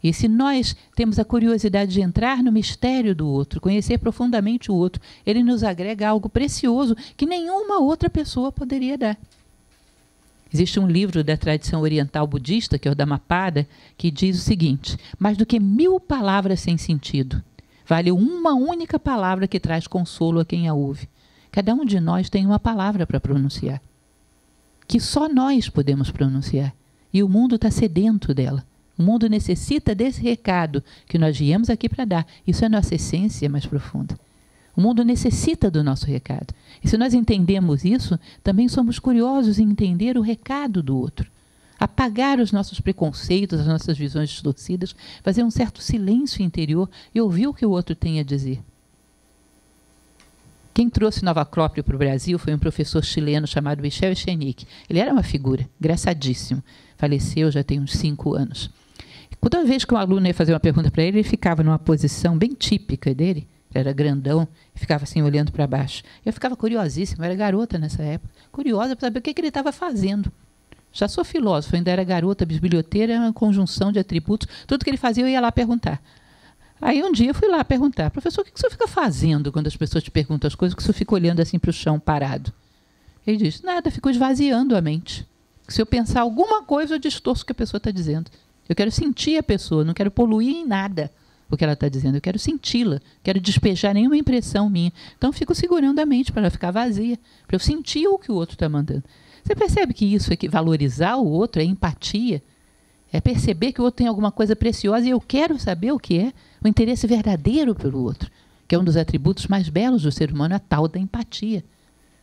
E se nós temos a curiosidade de entrar no mistério do outro, conhecer profundamente o outro, ele nos agrega algo precioso que nenhuma outra pessoa poderia dar. Existe um livro da tradição oriental budista, que é o Dhammapada, que diz o seguinte: mais do que 1000 palavras sem sentido, vale uma única palavra que traz consolo a quem a ouve. Cada um de nós tem uma palavra para pronunciar, que só nós podemos pronunciar. E o mundo está sedento dela. O mundo necessita desse recado que nós viemos aqui para dar. Isso é a nossa essência mais profunda. O mundo necessita do nosso recado. E se nós entendemos isso, também somos curiosos em entender o recado do outro. Apagar os nossos preconceitos, as nossas visões distorcidas, fazer um certo silêncio interior e ouvir o que o outro tem a dizer. Quem trouxe Nova Acrópole para o Brasil foi um professor chileno chamado Michel Echenique. Ele era uma figura, engraçadíssimo. Faleceu já tem uns 5 anos. Toda vez que um aluno ia fazer uma pergunta para ele, ele ficava numa posição bem típica dele. Ele era grandão e ficava assim olhando para baixo. Eu ficava curiosíssima, eu era garota nessa época. Curiosa para saber o que ele estava fazendo. Já sou filósofo, ainda era garota, bisbilhoteira, é uma conjunção de atributos. Tudo que ele fazia eu ia lá perguntar. Aí um dia eu fui lá perguntar: professor, o que o senhor fica fazendo quando as pessoas te perguntam as coisas, que o senhor fica olhando assim para o chão parado? Ele disse: nada, fico esvaziando a mente. Se eu pensar alguma coisa, eu distorço o que a pessoa está dizendo. Eu quero sentir a pessoa, não quero poluir em nada o que ela está dizendo. Eu quero senti-la, quero despejar nenhuma impressão minha. Então eu fico segurando a mente para ela ficar vazia, para eu sentir o que o outro está mandando. Você percebe que isso é que valorizar o outro, é empatia? É perceber que o outro tem alguma coisa preciosa e eu quero saber o que é, o interesse verdadeiro pelo outro, que é um dos atributos mais belos do ser humano, a tal da empatia.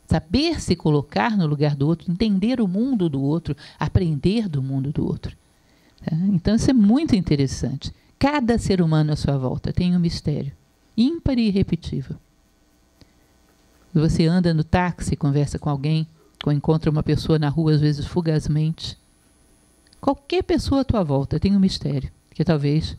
Saber se colocar no lugar do outro, entender o mundo do outro, aprender do mundo do outro. Tá? Então isso é muito interessante. Cada ser humano à sua volta tem um mistério ímpar e irrepetível. Você anda no táxi, conversa com alguém, ou encontra uma pessoa na rua, às vezes fugazmente. Qualquer pessoa à tua volta tem um mistério que talvez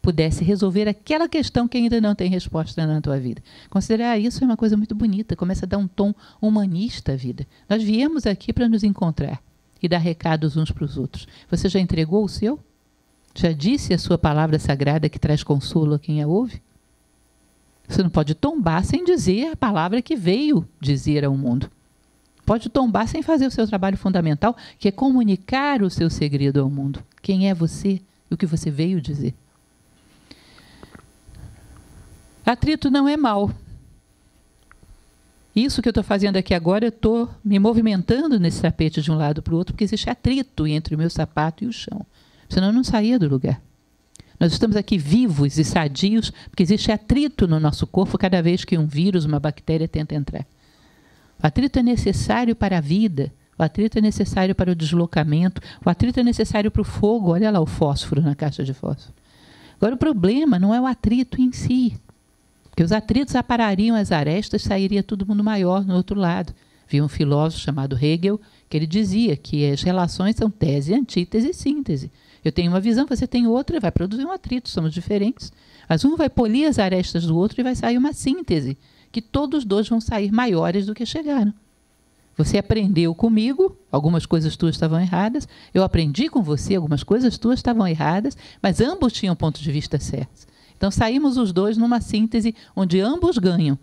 pudesse resolver aquela questão que ainda não tem resposta na tua vida. Considerar isso é uma coisa muito bonita, começa a dar um tom humanista à vida. Nós viemos aqui para nos encontrar e dar recados uns para os outros. Você já entregou o seu? Já disse a sua palavra sagrada que traz consolo a quem a ouve? Você não pode tombar sem dizer a palavra que veio dizer ao mundo. Pode tombar sem fazer o seu trabalho fundamental, que é comunicar o seu segredo ao mundo. Quem é você e o que você veio dizer. Atrito não é mal. Isso que eu estou fazendo aqui agora, eu estou me movimentando nesse tapete de um lado para o outro, porque existe atrito entre o meu sapato e o chão. Senão eu não saía do lugar. Nós estamos aqui vivos e sadios, porque existe atrito no nosso corpo cada vez que um vírus, uma bactéria tenta entrar. O atrito é necessário para a vida, o atrito é necessário para o deslocamento, o atrito é necessário para o fogo. Olha lá o fósforo na caixa de fósforo. Agora, o problema não é o atrito em si, porque os atritos aparariam as arestas, sairia todo mundo maior no outro lado. Havia um filósofo chamado Hegel, que ele dizia que as relações são tese, antítese e síntese. Eu tenho uma visão, você tem outra, vai produzir um atrito, somos diferentes. Mas um vai polir as arestas do outro e vai sair uma síntese, que todos os dois vão sair maiores do que chegaram. Você aprendeu comigo, algumas coisas tuas estavam erradas, eu aprendi com você, algumas coisas tuas estavam erradas, mas ambos tinham pontos de vista certos. Então saímos os dois numa síntese onde ambos ganham.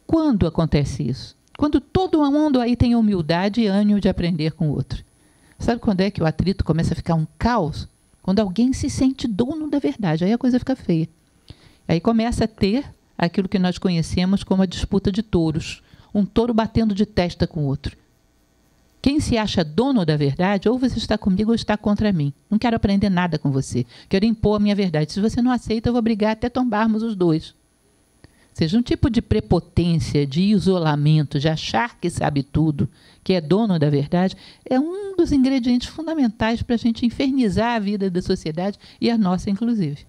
Quando acontece isso? Quando todo mundo aí tem humildade e ânimo de aprender com o outro. Sabe quando é que o atrito começa a ficar um caos? Quando alguém se sente dono da verdade, aí a coisa fica feia. Aí começa a ter aquilo que nós conhecemos como a disputa de touros. Um touro batendo de testa com o outro. Quem se acha dono da verdade, ou você está comigo ou está contra mim. Não quero aprender nada com você. Quero impor a minha verdade. Se você não aceita, eu vou brigar até tombarmos os dois. Ou seja, um tipo de prepotência, de isolamento, de achar que sabe tudo, que é dono da verdade, é um dos ingredientes fundamentais para a gente infernizar a vida da sociedade e a nossa, inclusive.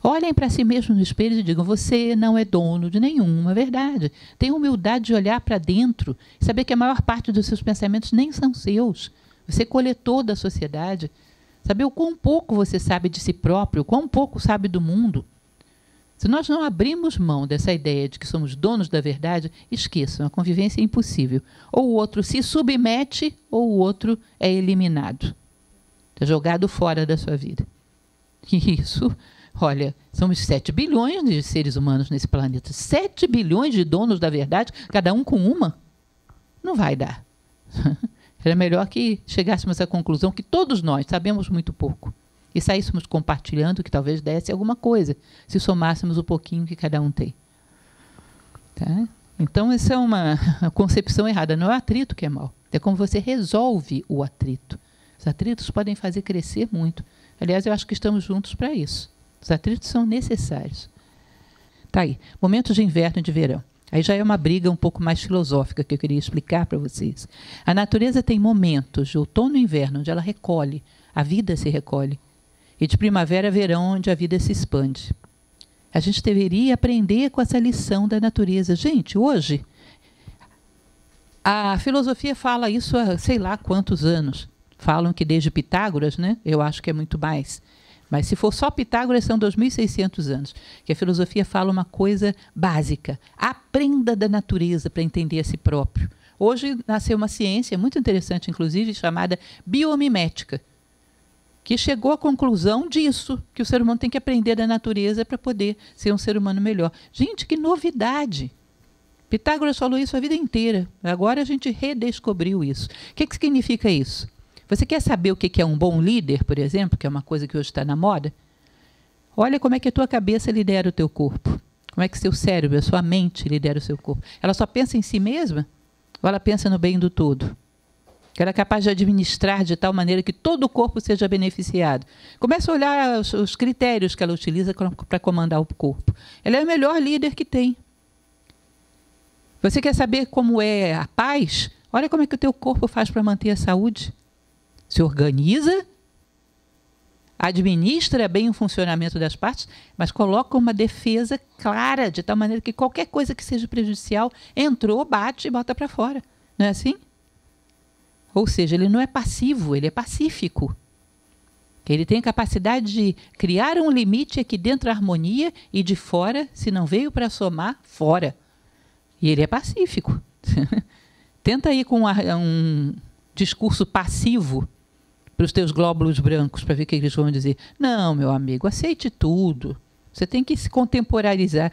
Olhem para si mesmos no espelho e digam, você não é dono de nenhuma verdade. Tenha humildade de olhar para dentro e saber que a maior parte dos seus pensamentos nem são seus. Você é coletor da sociedade. Saber o quão pouco você sabe de si próprio, o quão pouco sabe do mundo. Se nós não abrimos mão dessa ideia de que somos donos da verdade, esqueçam, a convivência é impossível. Ou o outro se submete, ou o outro é eliminado. É jogado fora da sua vida. E isso... Olha, somos 7 bilhões de seres humanos nesse planeta. 7 bilhões de donos da verdade, cada um com uma. Não vai dar. Era melhor que chegássemos à conclusão que todos nós sabemos muito pouco. E saíssemos compartilhando que talvez desse alguma coisa, se somássemos o pouquinho que cada um tem. Tá? Então, essa é uma concepção errada. Não é o atrito que é mal. É como você resolve o atrito. Os atritos podem fazer crescer muito. Aliás, eu acho que estamos juntos para isso. Os atritos são necessários. Tá aí, momentos de inverno e de verão. Aí já é uma briga um pouco mais filosófica que eu queria explicar para vocês. A natureza tem momentos de outono e inverno onde ela recolhe, a vida se recolhe. E de primavera a verão onde a vida se expande. A gente deveria aprender com essa lição da natureza. Gente, hoje, a filosofia fala isso há sei lá quantos anos. Falam que desde Pitágoras, né? Eu acho que é muito mais. Mas se for só Pitágoras, são 2.600 anos. Que a filosofia fala uma coisa básica. Aprenda da natureza para entender a si próprio. Hoje nasceu uma ciência muito interessante, inclusive, chamada biomimética, que chegou à conclusão disso, que o ser humano tem que aprender da natureza para poder ser um ser humano melhor. Gente, que novidade! Pitágoras falou isso a vida inteira. Agora a gente redescobriu isso. O que significa isso? Você quer saber o que é um bom líder, por exemplo, que é uma coisa que hoje está na moda? Olha como é que a tua cabeça lidera o teu corpo. Como é que seu cérebro, a sua mente lidera o seu corpo. Ela só pensa em si mesma? Ou ela pensa no bem do todo? Ela é capaz de administrar de tal maneira que todo o corpo seja beneficiado. Começa a olhar os critérios que ela utiliza para comandar o corpo. Ela é o melhor líder que tem. Você quer saber como é a paz? Olha como é que o teu corpo faz para manter a saúde. Se organiza, administra bem o funcionamento das partes, mas coloca uma defesa clara, de tal maneira que qualquer coisa que seja prejudicial entrou, bate e bota para fora. Não é assim? Ou seja, ele não é passivo, ele é pacífico. Ele tem a capacidade de criar um limite aqui dentro da harmonia e de fora, se não veio para somar, fora. E ele é pacífico. Tenta ir com um discurso passivo para os teus glóbulos brancos, para ver o que eles vão dizer. Não, meu amigo, aceite tudo. Você tem que se contemporizar,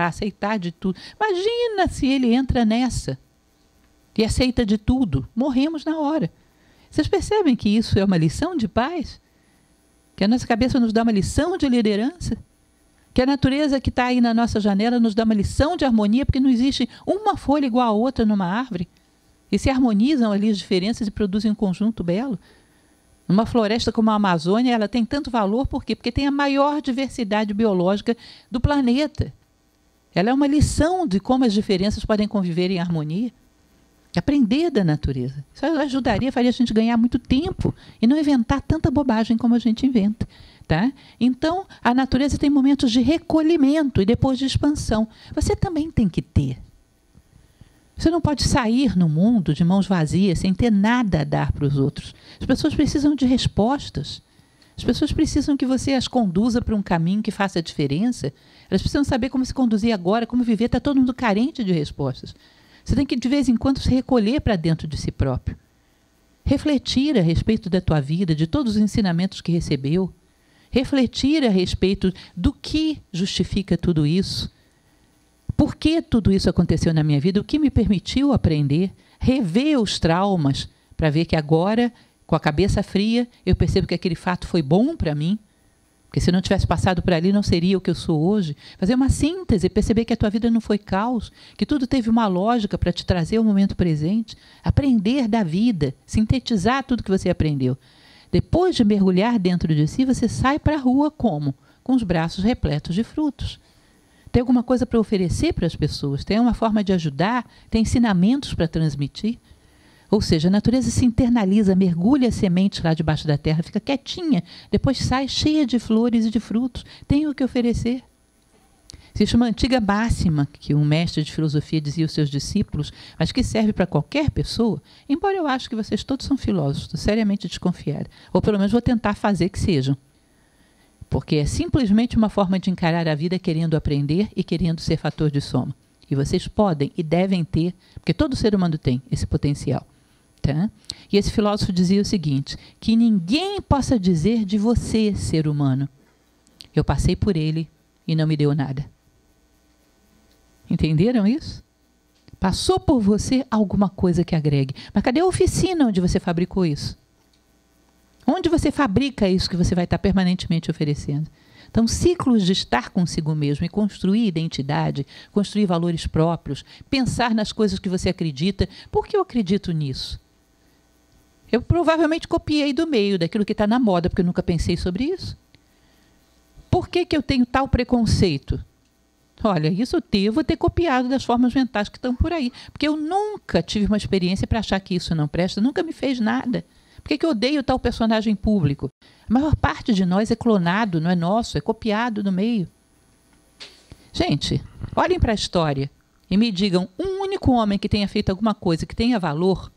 aceitar de tudo. Imagina se ele entra nessa e aceita de tudo. Morremos na hora. Vocês percebem que isso é uma lição de paz? Que a nossa cabeça nos dá uma lição de liderança? Que a natureza que está aí na nossa janela nos dá uma lição de harmonia, porque não existe uma folha igual a outra numa árvore. E se harmonizam ali as diferenças e produzem um conjunto belo. Uma floresta como a Amazônia, ela tem tanto valor, por quê? Porque tem a maior diversidade biológica do planeta. Ela é uma lição de como as diferenças podem conviver em harmonia. Aprender da natureza. Isso ajudaria, faria a gente ganhar muito tempo e não inventar tanta bobagem como a gente inventa. Tá? Então, a natureza tem momentos de recolhimento e depois de expansão. Você também tem que ter. Você não pode sair no mundo de mãos vazias, sem ter nada a dar para os outros. As pessoas precisam de respostas. As pessoas precisam que você as conduza para um caminho que faça a diferença. Elas precisam saber como se conduzir agora, como viver. Está todo mundo carente de respostas. Você tem que, de vez em quando, se recolher para dentro de si próprio. Refletir a respeito da tua vida, de todos os ensinamentos que recebeu. Refletir a respeito do que justifica tudo isso. Por que tudo isso aconteceu na minha vida? O que me permitiu aprender? Rever os traumas para ver que agora, com a cabeça fria, eu percebo que aquele fato foi bom para mim. Porque se eu não tivesse passado por ali, não seria o que eu sou hoje. Fazer uma síntese, perceber que a tua vida não foi caos, que tudo teve uma lógica para te trazer ao momento presente. Aprender da vida, sintetizar tudo que você aprendeu. Depois de mergulhar dentro de si, você sai para a rua como? Com os braços repletos de frutos. Tem alguma coisa para oferecer para as pessoas? Tem uma forma de ajudar? Tem ensinamentos para transmitir? Ou seja, a natureza se internaliza, mergulha a semente lá debaixo da terra, fica quietinha, depois sai cheia de flores e de frutos. Tem o que oferecer. Existe uma antiga máxima que um mestre de filosofia dizia aos seus discípulos, mas que serve para qualquer pessoa, embora eu acho que vocês todos são filósofos, estou seriamente desconfiada. Ou pelo menos vou tentar fazer que sejam. Porque é simplesmente uma forma de encarar a vida querendo aprender e querendo ser fator de soma. E vocês podem e devem ter, porque todo ser humano tem esse potencial. Tá? E esse filósofo dizia o seguinte, que ninguém possa dizer de você, ser humano, eu passei por ele e não me deu nada. Entenderam isso? Passou por você alguma coisa que agregue. Mas cadê a oficina onde você fabricou isso? Onde você fabrica isso que você vai estar permanentemente oferecendo? Então, ciclos de estar consigo mesmo e construir identidade, construir valores próprios, pensar nas coisas que você acredita. Por que eu acredito nisso? Eu provavelmente copiei do meio, daquilo que está na moda, porque eu nunca pensei sobre isso. Por que eu tenho tal preconceito? Olha, isso eu devo ter copiado das formas mentais que estão por aí. Porque eu nunca tive uma experiência para achar que isso não presta, nunca me fez nada. Por que eu odeio tal personagem público? A maior parte de nós é clonado, não é nosso, é copiado no meio. Gente, olhem para a história e me digam um único homem que tenha feito alguma coisa que tenha valor,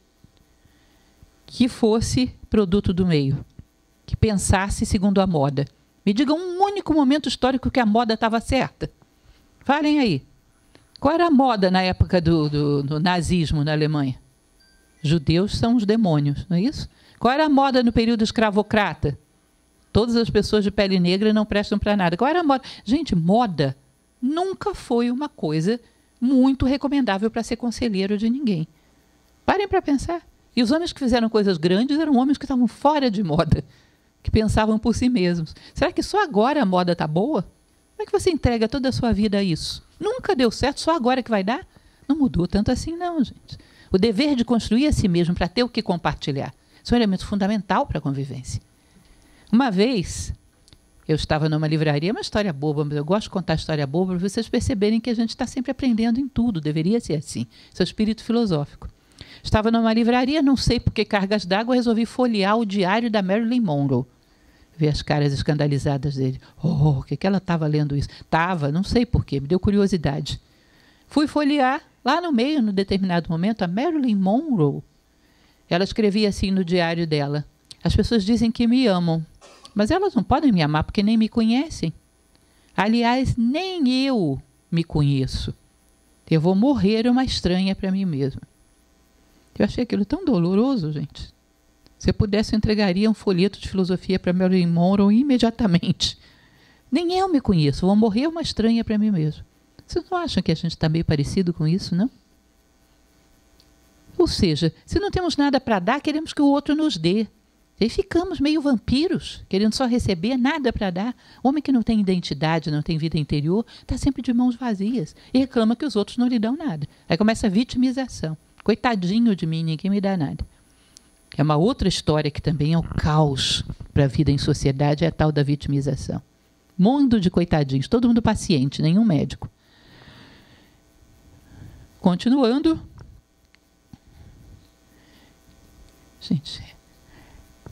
que fosse produto do meio, que pensasse segundo a moda. Me digam um único momento histórico que a moda estava certa. Falem aí. Qual era a moda na época do nazismo na Alemanha? Judeus são os demônios, não é isso? Qual era a moda no período escravocrata? Todas as pessoas de pele negra não prestam para nada. Qual era a moda? Gente, moda nunca foi uma coisa muito recomendável para ser conselheiro de ninguém. Parem para pensar. E os homens que fizeram coisas grandes eram homens que estavam fora de moda, que pensavam por si mesmos. Será que só agora a moda está boa? Como é que você entrega toda a sua vida a isso? Nunca deu certo, só agora que vai dar? Não mudou tanto assim não, gente. O dever de construir a si mesmo para ter o que compartilhar. Isso é um elemento fundamental para a convivência. Uma vez, eu estava numa livraria, uma história boba, mas eu gosto de contar história boba para vocês perceberem que a gente está sempre aprendendo em tudo, deveria ser assim. Isso é o espírito filosófico. Estava numa livraria, não sei por que cargas d'água, resolvi folhear o diário da Marilyn Monroe. Ver as caras escandalizadas dele. Oh, o que ela estava lendo isso? Estava, não sei por quê, me deu curiosidade. Fui folhear, lá no meio, num determinado momento, a Marilyn Monroe. Ela escrevia assim no diário dela. As pessoas dizem que me amam, mas elas não podem me amar porque nem me conhecem. Aliás, nem eu me conheço. Eu vou morrer uma estranha para mim mesma. Eu achei aquilo tão doloroso, gente. Se eu pudesse, eu entregaria um folheto de filosofia para Marilyn Monroe imediatamente. Nem eu me conheço, vou morrer uma estranha para mim mesmo. Vocês não acham que a gente está meio parecido com isso, não? Ou seja, se não temos nada para dar, queremos que o outro nos dê. E aí ficamos meio vampiros, querendo só receber, nada para dar. Homem que não tem identidade, não tem vida interior, está sempre de mãos vazias e reclama que os outros não lhe dão nada. Aí começa a vitimização. Coitadinho de mim, ninguém me dá nada. É uma outra história que também é o caos para a vida em sociedade, é a tal da vitimização. Mundo de coitadinhos, todo mundo paciente, nenhum médico. Continuando. Gente,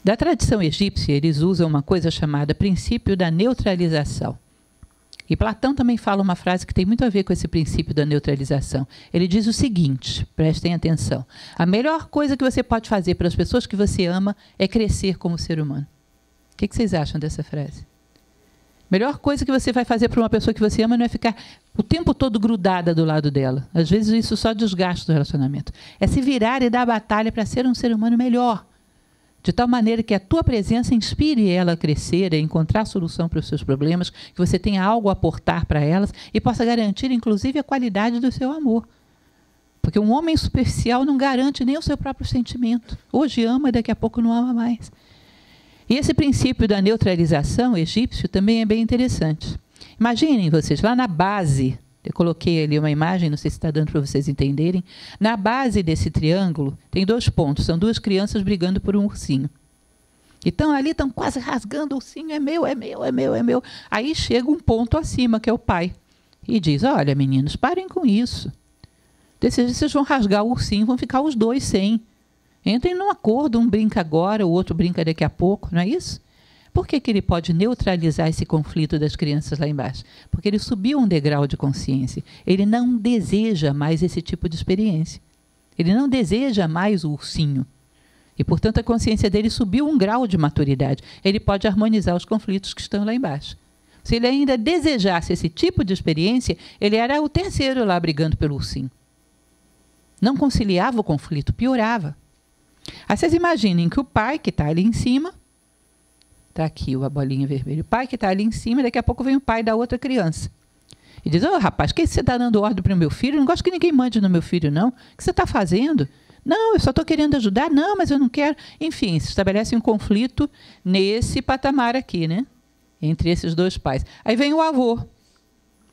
da tradição egípcia, eles usam uma coisa chamada princípio da neutralização. E Platão também fala uma frase que tem muito a ver com esse princípio da neutralização. Ele diz o seguinte, prestem atenção. A melhor coisa que você pode fazer para as pessoas que você ama é crescer como ser humano. O que vocês acham dessa frase? A melhor coisa que você vai fazer para uma pessoa que você ama não é ficar o tempo todo grudada do lado dela. Às vezes isso só desgasta o relacionamento. É se virar e dar batalha para ser um ser humano melhor. De tal maneira que a tua presença inspire ela a crescer, a encontrar solução para os seus problemas, que você tenha algo a aportar para elas e possa garantir, inclusive, a qualidade do seu amor. Porque um homem superficial não garante nem o seu próprio sentimento. Hoje ama e daqui a pouco não ama mais. E esse princípio da neutralização egípcio também é bem interessante. Imaginem vocês, lá na base, eu coloquei ali uma imagem, não sei se está dando para vocês entenderem. Na base desse triângulo tem 2 pontos, são 2 crianças brigando por um ursinho. Então ali estão quase rasgando o ursinho, é meu, é meu, é meu, é meu. Aí chega um ponto acima, que é o pai, e diz, olha meninos, parem com isso. Vocês vão rasgar o ursinho, vão ficar os 2 sem. Entrem num acordo, um brinca agora, o outro brinca daqui a pouco, não é isso? Por que ele pode neutralizar esse conflito das crianças lá embaixo? Porque ele subiu um degrau de consciência. Ele não deseja mais esse tipo de experiência. Ele não deseja mais o ursinho. E, portanto, a consciência dele subiu um grau de maturidade. Ele pode harmonizar os conflitos que estão lá embaixo. Se ele ainda desejasse esse tipo de experiência, ele era o terceiro lá brigando pelo ursinho. Não conciliava o conflito, piorava. Aí vocês imaginem que o pai, que está ali em cima, está aqui a bolinha vermelha. O pai que está ali em cima, daqui a pouco vem o pai da outra criança. E diz, rapaz, o que você está dando ordem para o meu filho? Eu não gosto que ninguém mande no meu filho, não. O que você está fazendo? Não, eu só estou querendo ajudar. Não, mas eu não quero. Enfim, se estabelece um conflito nesse patamar aqui, né? Entre esses 2 pais. Aí vem o avô.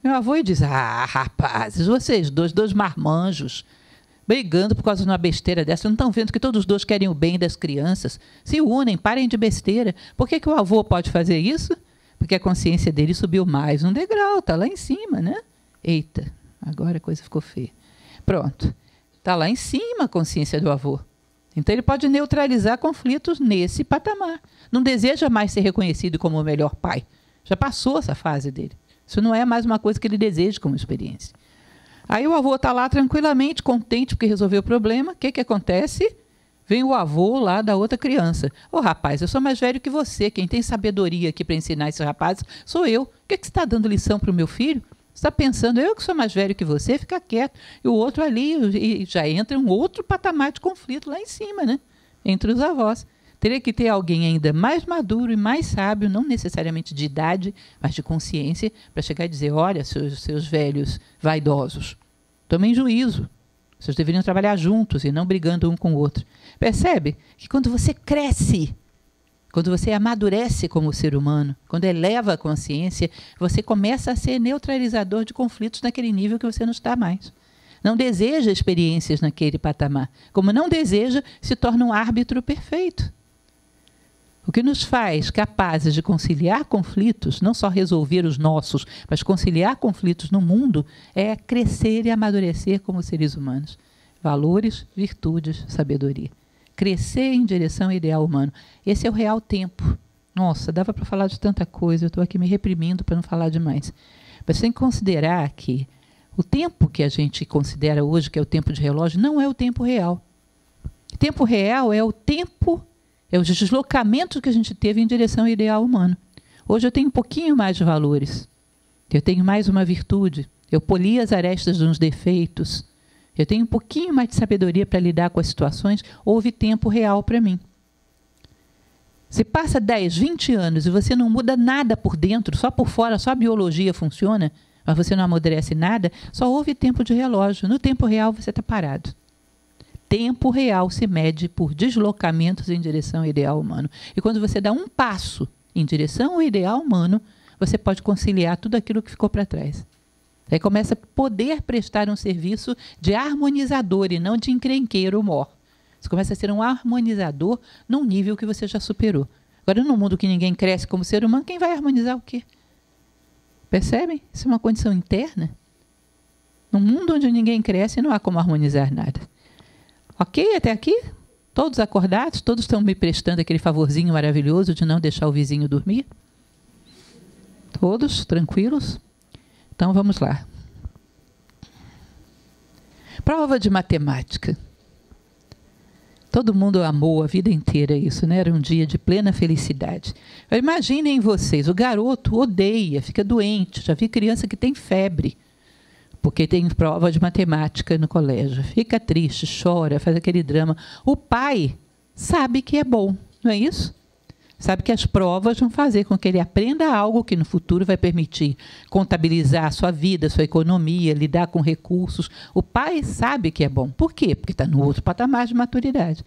Meu avô e diz, rapazes, vocês dois marmanjos, brigando por causa de uma besteira dessa. Não estão vendo que todos os 2 querem o bem das crianças? Se unem, parem de besteira. Por que o avô pode fazer isso? Porque a consciência dele subiu mais um degrau, está lá em cima, né? Eita, agora a coisa ficou feia. Pronto, está lá em cima a consciência do avô. Então ele pode neutralizar conflitos nesse patamar. Não deseja mais ser reconhecido como o melhor pai. Já passou essa fase dele. Isso não é mais uma coisa que ele deseja como experiência. Aí o avô está lá tranquilamente, contente porque resolveu o problema. O que acontece? Vem o avô lá da outra criança. Rapaz, eu sou mais velho que você. Quem tem sabedoria aqui para ensinar esses rapazes sou eu. Por que você está dando lição para o meu filho? Você está pensando, eu que sou mais velho que você, fica quieto. E o outro ali, e já entra um outro patamar de conflito lá em cima, né? Entre os avós. Teria que ter alguém ainda mais maduro e mais sábio, não necessariamente de idade, mas de consciência, para chegar e dizer, olha, seus velhos vaidosos, tomem juízo. Vocês deveriam trabalhar juntos e não brigando um com o outro. Percebe que quando você cresce, quando você amadurece como ser humano, quando eleva a consciência, você começa a ser neutralizador de conflitos naquele nível que você não está mais. Não deseja experiências naquele patamar. Como não deseja, se torna um árbitro perfeito. O que nos faz capazes de conciliar conflitos, não só resolver os nossos, mas conciliar conflitos no mundo, é crescer e amadurecer como seres humanos. Valores, virtudes, sabedoria. Crescer em direção ao ideal humano. Esse é o real tempo. Nossa, dava para falar de tanta coisa, eu estou aqui me reprimindo para não falar demais. Mas tem que considerar que o tempo que a gente considera hoje, que é o tempo de relógio, não é o tempo real. O tempo real é o tempo, é os deslocamentos que a gente teve em direção ao ideal humano. Hoje eu tenho um pouquinho mais de valores. Eu tenho mais uma virtude. Eu poli as arestas dos defeitos. Eu tenho um pouquinho mais de sabedoria para lidar com as situações. Houve tempo real para mim. Se passa 10, 20 anos e você não muda nada por dentro, só por fora, só a biologia funciona, mas você não amadurece nada, só houve tempo de relógio. No tempo real você está parado. Tempo real se mede por deslocamentos em direção ao ideal humano. E quando você dá um passo em direção ao ideal humano, você pode conciliar tudo aquilo que ficou para trás. Aí começa a poder prestar um serviço de harmonizador e não de encrenqueiro mor. Você começa a ser um harmonizador num nível que você já superou. Agora, num mundo que ninguém cresce como ser humano, quem vai harmonizar o quê? Percebem? Isso é uma condição interna. Num mundo onde ninguém cresce, não há como harmonizar nada. Ok? Até aqui? Todos acordados? Todos estão me prestando aquele favorzinho maravilhoso de não deixar o vizinho dormir? Todos tranquilos? Então, vamos lá. Prova de matemática. Todo mundo amou a vida inteira isso, né? Era um dia de plena felicidade. Imaginem vocês, o garoto odeia, fica doente. Já vi criança que tem febre, porque tem prova de matemática no colégio. Fica triste, chora, faz aquele drama. O pai sabe que é bom, não é isso? Sabe que as provas vão fazer com que ele aprenda algo que no futuro vai permitir contabilizar a sua vida, a sua economia, lidar com recursos. O pai sabe que é bom. Por quê? Porque está no outro patamar de maturidade.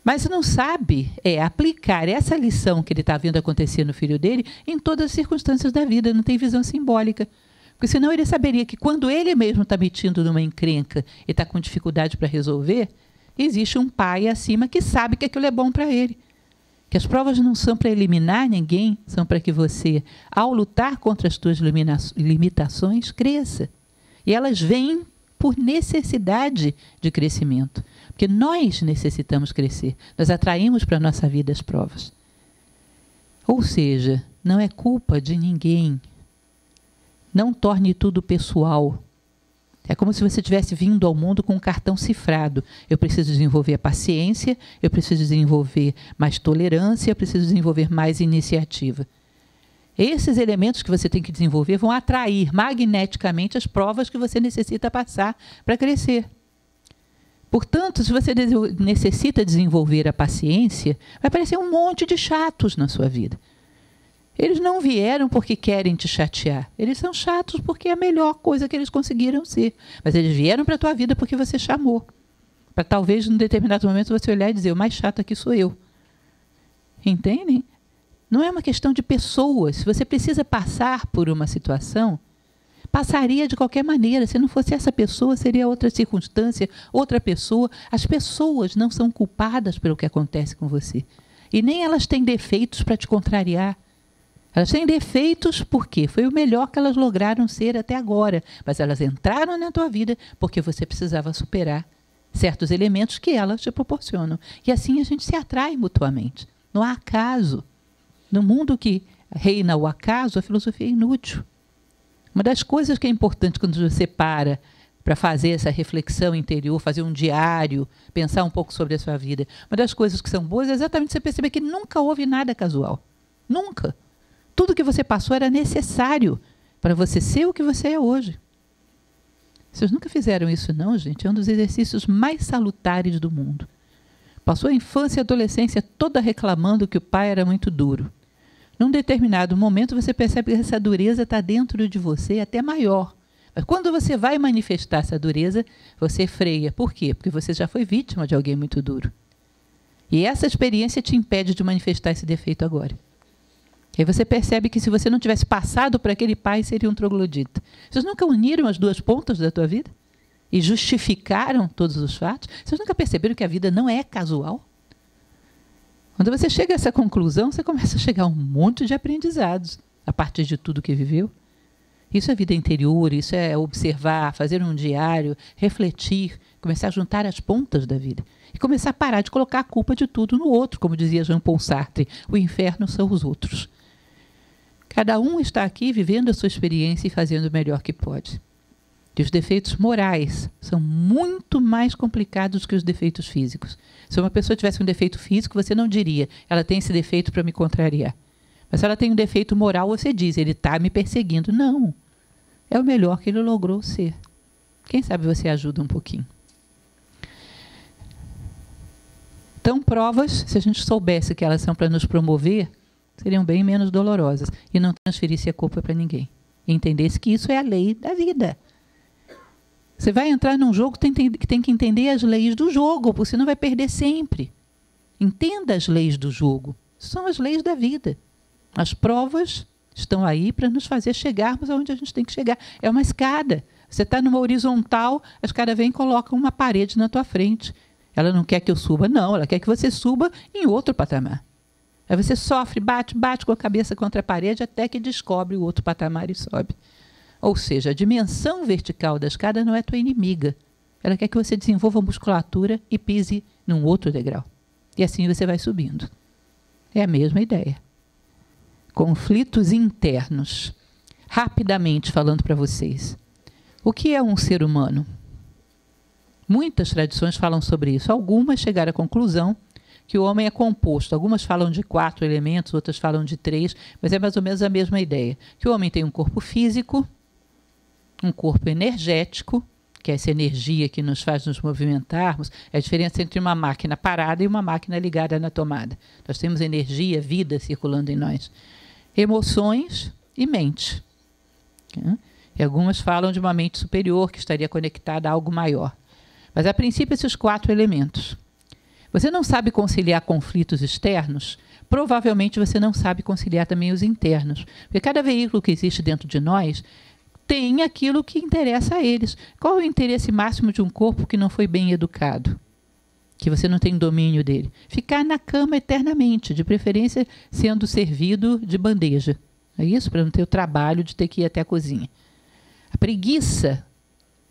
Mas não sabe aplicar essa lição que ele está vendo acontecer no filho dele em todas as circunstâncias da vida. Não tem visão simbólica. Porque senão ele saberia que quando ele mesmo está metido numa encrenca e está com dificuldade para resolver, existe um pai acima que sabe que aquilo é bom para ele. Que as provas não são para eliminar ninguém, são para que você, ao lutar contra as suas limitações, cresça. E elas vêm por necessidade de crescimento. Porque nós necessitamos crescer. Nós atraímos para a nossa vida as provas. Ou seja, não é culpa de ninguém. Não torne tudo pessoal. É como se você tivesse vindo ao mundo com um cartão cifrado. Eu preciso desenvolver a paciência, eu preciso desenvolver mais tolerância, eu preciso desenvolver mais iniciativa. Esses elementos que você tem que desenvolver vão atrair magneticamente as provas que você necessita passar para crescer. Portanto, se você necessita desenvolver a paciência, vai aparecer um monte de chatos na sua vida. Eles não vieram porque querem te chatear. Eles são chatos porque é a melhor coisa que eles conseguiram ser. Mas eles vieram para a tua vida porque você chamou. Para talvez, num determinado momento, você olhar e dizer, o mais chato aqui sou eu. Entendem? Não é uma questão de pessoas. Se você precisa passar por uma situação, passaria de qualquer maneira. Se não fosse essa pessoa, seria outra circunstância, outra pessoa. As pessoas não são culpadas pelo que acontece com você. E nem elas têm defeitos para te contrariar. Elas têm defeitos porque foi o melhor que elas lograram ser até agora. Mas elas entraram na tua vida porque você precisava superar certos elementos que elas te proporcionam. E assim a gente se atrai mutuamente. Não há acaso. No mundo que reina o acaso, a filosofia é inútil. Uma das coisas que é importante quando você para fazer essa reflexão interior, fazer um diário, pensar um pouco sobre a sua vida, uma das coisas que são boas é exatamente você perceber que nunca houve nada casual. Nunca. Tudo que você passou era necessário para você ser o que você é hoje. Vocês nunca fizeram isso não, gente? É um dos exercícios mais salutares do mundo. Passou a infância e a adolescência toda reclamando que o pai era muito duro. Num determinado momento você percebe que essa dureza está dentro de você até maior. Mas quando você vai manifestar essa dureza, você freia. Por quê? Porque você já foi vítima de alguém muito duro. E essa experiência te impede de manifestar esse defeito agora. E aí você percebe que se você não tivesse passado por aquele pai, seria um troglodita. Vocês nunca uniram as duas pontas da tua vida? E justificaram todos os fatos? Vocês nunca perceberam que a vida não é casual? Quando você chega a essa conclusão, você começa a chegar a um monte de aprendizados a partir de tudo que viveu. Isso é vida interior, isso é observar, fazer um diário, refletir, começar a juntar as pontas da vida. E começar a parar de colocar a culpa de tudo no outro, como dizia Jean-Paul Sartre, o inferno são os outros. Cada um está aqui vivendo a sua experiência e fazendo o melhor que pode. E os defeitos morais são muito mais complicados que os defeitos físicos. Se uma pessoa tivesse um defeito físico, você não diria, ela tem esse defeito para me contrariar. Mas se ela tem um defeito moral, você diz, ele está me perseguindo. Não, é o melhor que ele logrou ser. Quem sabe você ajuda um pouquinho. Então, provas, se a gente soubesse que elas são para nos promover, seriam bem menos dolorosas e não transferisse a culpa para ninguém. E entendesse que isso é a lei da vida. Você vai entrar num jogo que tem que entender as leis do jogo, porque senão vai perder sempre. Entenda as leis do jogo. São as leis da vida. As provas estão aí para nos fazer chegarmos aonde a gente tem que chegar. É uma escada. Você está numa horizontal, a escada vem e coloca uma parede na tua frente. Ela não quer que eu suba, não. Ela quer que você suba em outro patamar. Aí você sofre, bate com a cabeça contra a parede até que descobre o outro patamar e sobe. Ou seja, a dimensão vertical da escada não é tua inimiga. Ela quer que você desenvolva musculatura e pise num outro degrau. E assim você vai subindo. É a mesma ideia. Conflitos internos. Rapidamente falando para vocês. O que é um ser humano? Muitas tradições falam sobre isso. Algumas chegaram à conclusão que o homem é composto. Algumas falam de 4 elementos, outras falam de 3, mas é mais ou menos a mesma ideia. Que o homem tem um corpo físico, um corpo energético, que é essa energia que nos faz nos movimentarmos, é a diferença entre uma máquina parada e uma máquina ligada na tomada. Nós temos energia, vida circulando em nós. Emoções e mente. E algumas falam de uma mente superior que estaria conectada a algo maior. Mas, a princípio, esses 4 elementos. Você não sabe conciliar conflitos externos, provavelmente você não sabe conciliar também os internos. Porque cada veículo que existe dentro de nós tem aquilo que interessa a eles. Qual é o interesse máximo de um corpo que não foi bem educado? Que você não tem domínio dele? Ficar na cama eternamente, de preferência sendo servido de bandeja. É isso? Para não ter o trabalho de ter que ir até a cozinha. A preguiça,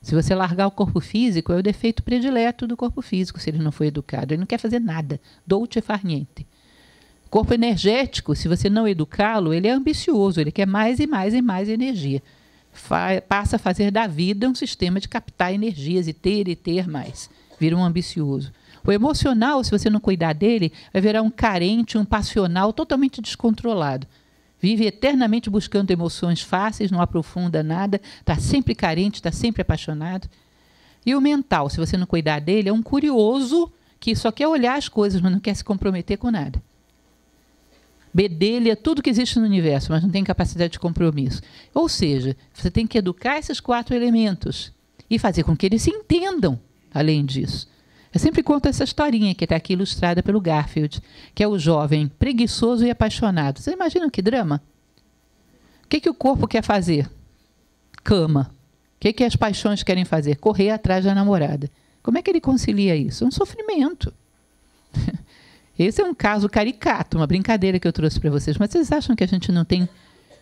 se você largar o corpo físico, é o defeito predileto do corpo físico, se ele não foi educado. Ele não quer fazer nada. Dolce far niente. Corpo energético, se você não educá-lo, ele é ambicioso, ele quer mais e mais e mais energia. Passa a fazer da vida um sistema de captar energias e ter mais. Vira um ambicioso. O emocional, se você não cuidar dele, vai virar um carente, um passional totalmente descontrolado. Vive eternamente buscando emoções fáceis, não aprofunda nada, está sempre carente, está sempre apaixonado. E o mental, se você não cuidar dele, é um curioso que só quer olhar as coisas, mas não quer se comprometer com nada. Bedelha tudo que existe no universo, mas não tem capacidade de compromisso. Ou seja, você tem que educar esses 4 elementos e fazer com que eles se entendam, além disso. Eu sempre conto essa historinha que está aqui ilustrada pelo Garfield, que é o jovem preguiçoso e apaixonado. Vocês imaginam que drama? O que o corpo quer fazer? Cama. O que as paixões querem fazer? Correr atrás da namorada. Como é que ele concilia isso? É um sofrimento. Esse é um caso caricato, uma brincadeira que eu trouxe para vocês. Mas vocês acham que a gente não tem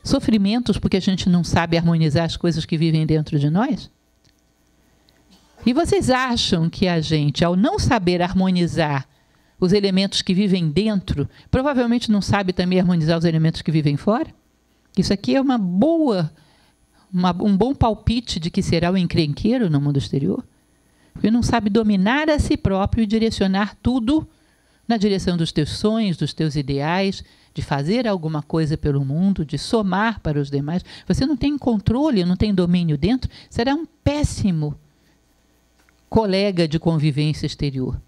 sofrimentos porque a gente não sabe harmonizar as coisas que vivem dentro de nós? E vocês acham que a gente, ao não saber harmonizar os elementos que vivem dentro, provavelmente não sabe também harmonizar os elementos que vivem fora? Isso aqui é um bom palpite de que será o encrenqueiro no mundo exterior. Porque não sabe dominar a si próprio e direcionar tudo na direção dos teus sonhos, dos teus ideais, de fazer alguma coisa pelo mundo, de somar para os demais. Você não tem controle, não tem domínio dentro, será um péssimo colega de convivência exterior.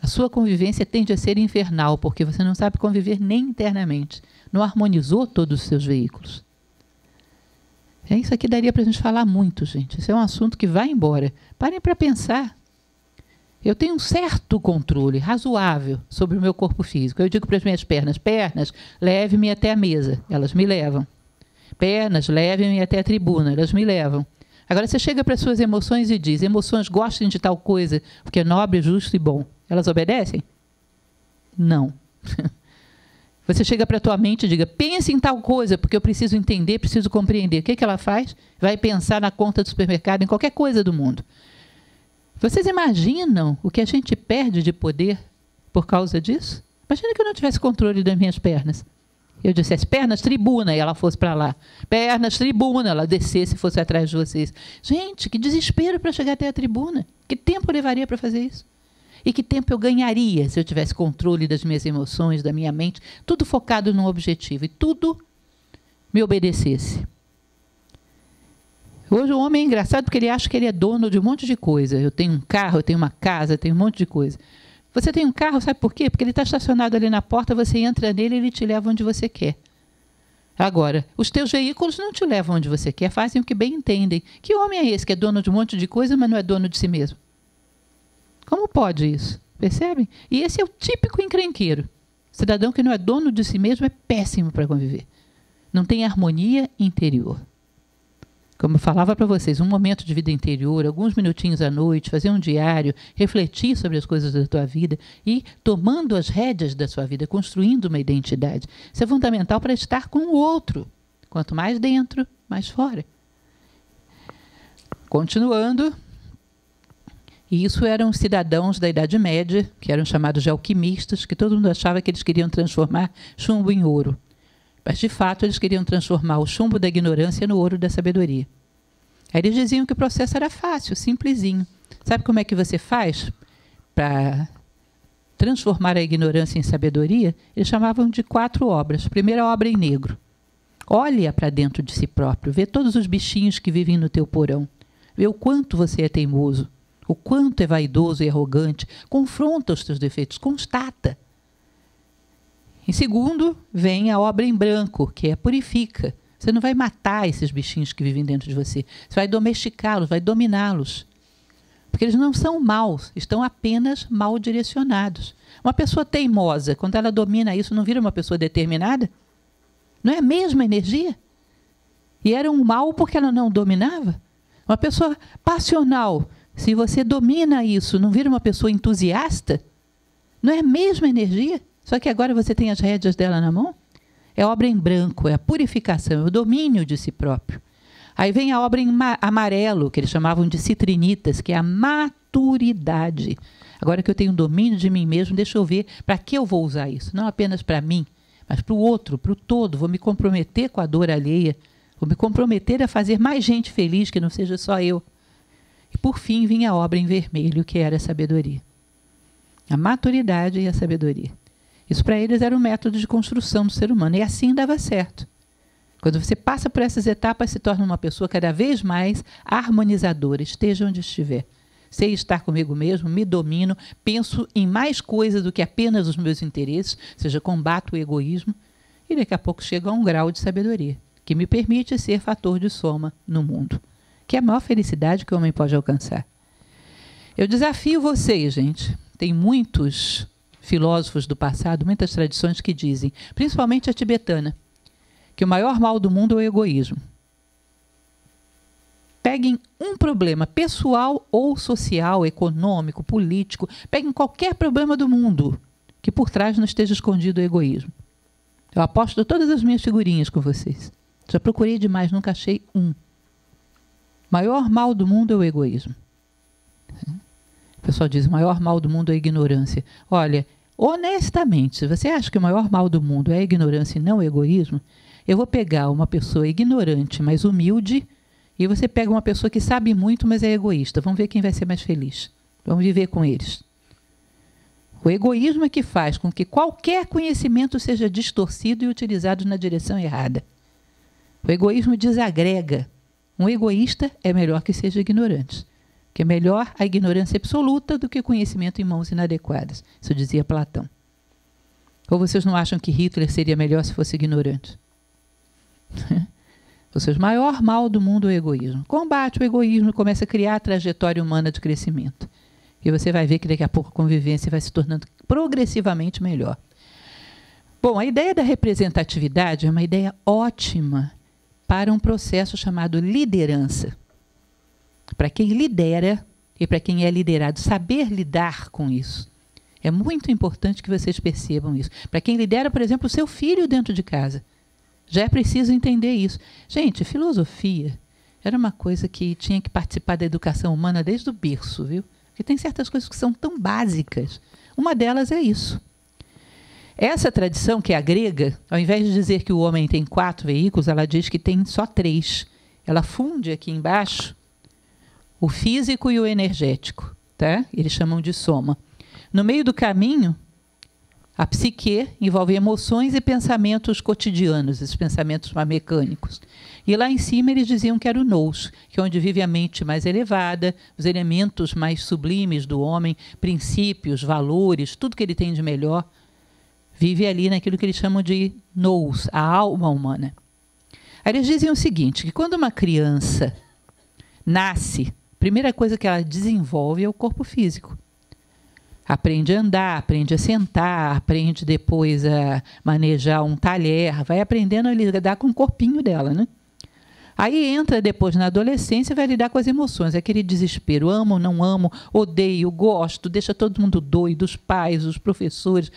A sua convivência tende a ser infernal, porque você não sabe conviver nem internamente. Não harmonizou todos os seus veículos. Isso aqui daria para a gente falar muito, gente. Isso é um assunto que vai embora. Parem para pensar. Eu tenho um certo controle razoável sobre o meu corpo físico. Eu digo para as minhas pernas, leve-me até a mesa. Elas me levam. Pernas, leve-me até a tribuna. Elas me levam. Agora você chega para as suas emoções e diz, emoções gostem de tal coisa, porque é nobre, justo e bom. Elas obedecem? Não. Você chega para a tua mente e diga, pense em tal coisa, porque eu preciso entender, preciso compreender. O que ela faz? Vai pensar na conta do supermercado, em qualquer coisa do mundo. Vocês imaginam o que a gente perde de poder por causa disso? Imagina que eu não tivesse controle das minhas pernas. Eu dissesse, pernas, tribuna, e ela fosse para lá. Pernas, tribuna, ela descesse e fosse atrás de vocês. Gente, que desespero para chegar até a tribuna. Que tempo levaria para fazer isso? E que tempo eu ganharia se eu tivesse controle das minhas emoções, da minha mente, tudo focado num objetivo e tudo me obedecesse. Hoje o homem é engraçado porque ele acha que ele é dono de um monte de coisa. Eu tenho um carro, eu tenho uma casa, eu tenho um monte de coisa. Você tem um carro, sabe por quê? Porque ele está estacionado ali na porta, você entra nele e ele te leva onde você quer. Agora, os teus veículos não te levam onde você quer, fazem o que bem entendem. Que homem é esse que é dono de um monte de coisa, mas não é dono de si mesmo? Como pode isso? Percebem? E esse é o típico encrenqueiro. Cidadão que não é dono de si mesmo é péssimo para conviver. Não tem harmonia interior. Como eu falava para vocês, um momento de vida interior, alguns minutinhos à noite, fazer um diário, refletir sobre as coisas da tua vida e tomando as rédeas da sua vida, construindo uma identidade. Isso é fundamental para estar com o outro. Quanto mais dentro, mais fora. Continuando, e isso eram cidadãos da Idade Média, que eram chamados de alquimistas, que todo mundo achava que eles queriam transformar chumbo em ouro. Mas, de fato, eles queriam transformar o chumbo da ignorância no ouro da sabedoria. Aí eles diziam que o processo era fácil, simplesinho. Sabe como é que você faz para transformar a ignorância em sabedoria? Eles chamavam de 4 obras. Primeira obra em negro. Olha para dentro de si próprio, vê todos os bichinhos que vivem no teu porão. Vê o quanto você é teimoso, o quanto é vaidoso e arrogante. Confronta os teus defeitos, constata. Em segundo, vem a obra em branco, que é purifica. Você não vai matar esses bichinhos que vivem dentro de você. Você vai domesticá-los, vai dominá-los. Porque eles não são maus, estão apenas mal direcionados. Uma pessoa teimosa, quando ela domina isso, não vira uma pessoa determinada? Não é a mesma energia? E era um mal porque ela não dominava? Uma pessoa passional, se você domina isso, não vira uma pessoa entusiasta? Não é a mesma energia? Só que agora você tem as rédeas dela na mão? É a obra em branco, é a purificação, é o domínio de si próprio. Aí vem a obra em amarelo, que eles chamavam de citrinitas, que é a maturidade. Agora que eu tenho domínio de mim mesmo, deixa eu ver para que eu vou usar isso. Não apenas para mim, mas para o outro, para o todo. Vou me comprometer com a dor alheia. Vou me comprometer a fazer mais gente feliz, que não seja só eu. E por fim vinha a obra em vermelho, que era a sabedoria. A maturidade e a sabedoria. Isso para eles era um método de construção do ser humano. E assim dava certo. Quando você passa por essas etapas, se torna uma pessoa cada vez mais harmonizadora, esteja onde estiver. Sei estar comigo mesmo, me domino, penso em mais coisas do que apenas os meus interesses, ou seja, combato o egoísmo, e daqui a pouco chego a um grau de sabedoria, que me permite ser fator de soma no mundo, que é a maior felicidade que o homem pode alcançar. Eu desafio vocês, gente. Tem muitos filósofos do passado, muitas tradições que dizem, principalmente a tibetana, que o maior mal do mundo é o egoísmo. Peguem um problema pessoal ou social, econômico, político, peguem qualquer problema do mundo que por trás não esteja escondido o egoísmo. Eu aposto todas as minhas figurinhas com vocês. Já procurei demais, nunca achei um. O maior mal do mundo é o egoísmo. O pessoal diz, o maior mal do mundo é a ignorância. Olha, honestamente, se você acha que o maior mal do mundo é a ignorância e não o egoísmo, eu vou pegar uma pessoa ignorante, mas humilde, e você pega uma pessoa que sabe muito, mas é egoísta. Vamos ver quem vai ser mais feliz. Vamos viver com eles. O egoísmo é que faz com que qualquer conhecimento seja distorcido e utilizado na direção errada. O egoísmo desagrega. Um egoísta é melhor que seja ignorante. Que é melhor a ignorância absoluta do que o conhecimento em mãos inadequadas. Isso dizia Platão. Ou vocês não acham que Hitler seria melhor se fosse ignorante? Ou seja, o maior mal do mundo é o egoísmo. Combate o egoísmo e começa a criar a trajetória humana de crescimento. E você vai ver que daqui a pouco a convivência vai se tornando progressivamente melhor. Bom, a ideia da representatividade é uma ideia ótima para um processo chamado liderança. Para quem lidera e para quem é liderado, saber lidar com isso. É muito importante que vocês percebam isso. Para quem lidera, por exemplo, o seu filho dentro de casa, já é preciso entender isso. Gente, filosofia era uma coisa que tinha que participar da educação humana desde o berço, viu? Porque tem certas coisas que são tão básicas. Uma delas é isso. Essa tradição, que é a grega, ao invés de dizer que o homem tem 4 veículos, ela diz que tem só 3. Ela funde aqui embaixo o físico e o energético, tá? Eles chamam de soma. No meio do caminho, A psique envolve emoções e pensamentos cotidianos, esses pensamentos mais mecânicos. E lá em cima eles diziam que era o nous, que é onde vive a mente mais elevada, os elementos mais sublimes do homem, princípios, valores, tudo que ele tem de melhor, vive ali naquilo que eles chamam de nous, a alma humana. Aí eles dizem o seguinte, que quando uma criança nasce, a primeira coisa que ela desenvolve é o corpo físico. Aprende a andar, aprende a sentar, aprende depois a manejar um talher, vai aprendendo a lidar com o corpinho dela, né? Aí entra depois na adolescência e vai lidar com as emoções, aquele desespero, amo, não amo, odeio, gosto, deixa todo mundo doido, os pais, os professores,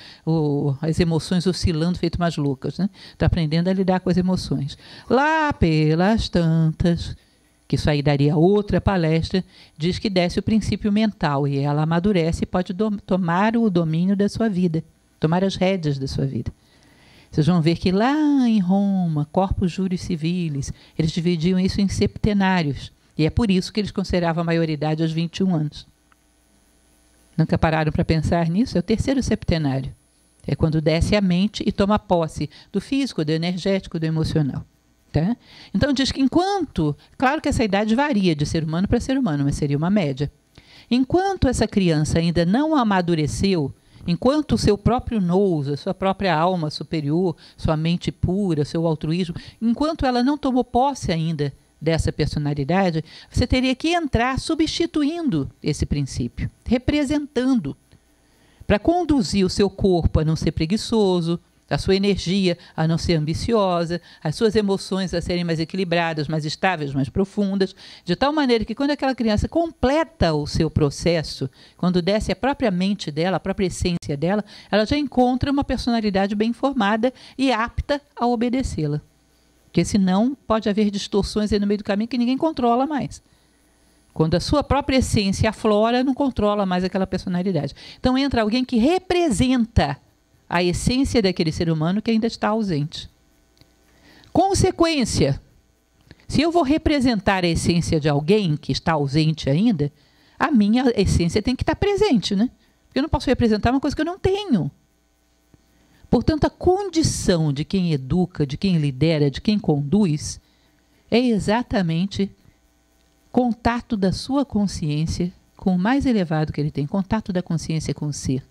as emoções oscilando, feito mais loucas, né? Está aprendendo a lidar com as emoções. Lá pelas tantas, que isso aí daria outra palestra, diz que desce o princípio mental e ela amadurece e pode tomar o domínio da sua vida, tomar as rédeas da sua vida. Vocês vão ver que lá em Roma, corpus juris civilis, eles dividiam isso em septenários. E é por isso que eles consideravam a maioridade aos 21 anos. Nunca pararam para pensar nisso? É o terceiro septenário. É quando desce a mente e toma posse do físico, do energético, do emocional. Tá? Então diz que enquanto, claro que essa idade varia de ser humano para ser humano, mas seria uma média. Enquanto essa criança ainda não amadureceu, enquanto o seu próprio nous, a sua própria alma superior, sua mente pura, seu altruísmo, enquanto ela não tomou posse ainda dessa personalidade, você teria que entrar substituindo esse princípio, representando, para conduzir o seu corpo a não ser preguiçoso, a sua energia a não ser ambiciosa, as suas emoções a serem mais equilibradas, mais estáveis, mais profundas, de tal maneira que quando aquela criança completa o seu processo, quando desce a própria mente dela, a própria essência dela, ela já encontra uma personalidade bem formada e apta a obedecê-la. Porque senão pode haver distorções aí no meio do caminho que ninguém controla mais. Quando a sua própria essência aflora, não controla mais aquela personalidade. Então entra alguém que representa a essência daquele ser humano que ainda está ausente. Consequência, se eu vou representar a essência de alguém que está ausente ainda, a minha essência tem que estar presente, né? Porque eu não posso representar uma coisa que eu não tenho. Portanto, a condição de quem educa, de quem lidera, de quem conduz, é exatamente contato da sua consciência com o mais elevado que ele tem, contato da consciência com o ser.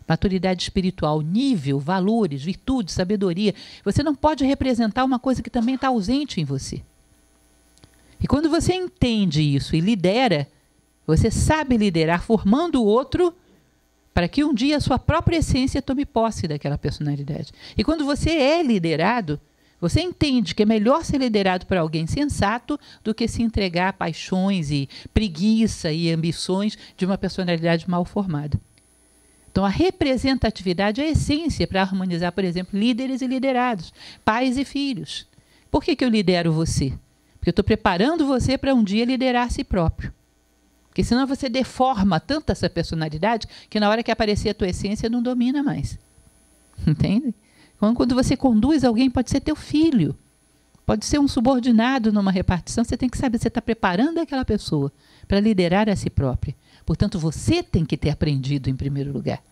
Maturidade espiritual, nível, valores, virtude, sabedoria. Você não pode representar uma coisa que também está ausente em você. E quando você entende isso e lidera, você sabe liderar formando o outro para que um dia a sua própria essência tome posse daquela personalidade. E quando você é liderado, você entende que é melhor ser liderado por alguém sensato do que se entregar a paixões e preguiça e ambições de uma personalidade mal formada. Então, a representatividade é a essência para harmonizar, por exemplo, líderes e liderados, pais e filhos. Por que eu lidero você? Porque eu estou preparando você para um dia liderar a si próprio. Porque senão você deforma tanto essa personalidade que na hora que aparecer a tua essência não domina mais. Entende? Então, quando você conduz alguém, pode ser teu filho, pode ser um subordinado numa repartição, você tem que saber, você está preparando aquela pessoa para liderar a si própria. Portanto, você tem que ter aprendido em primeiro lugar.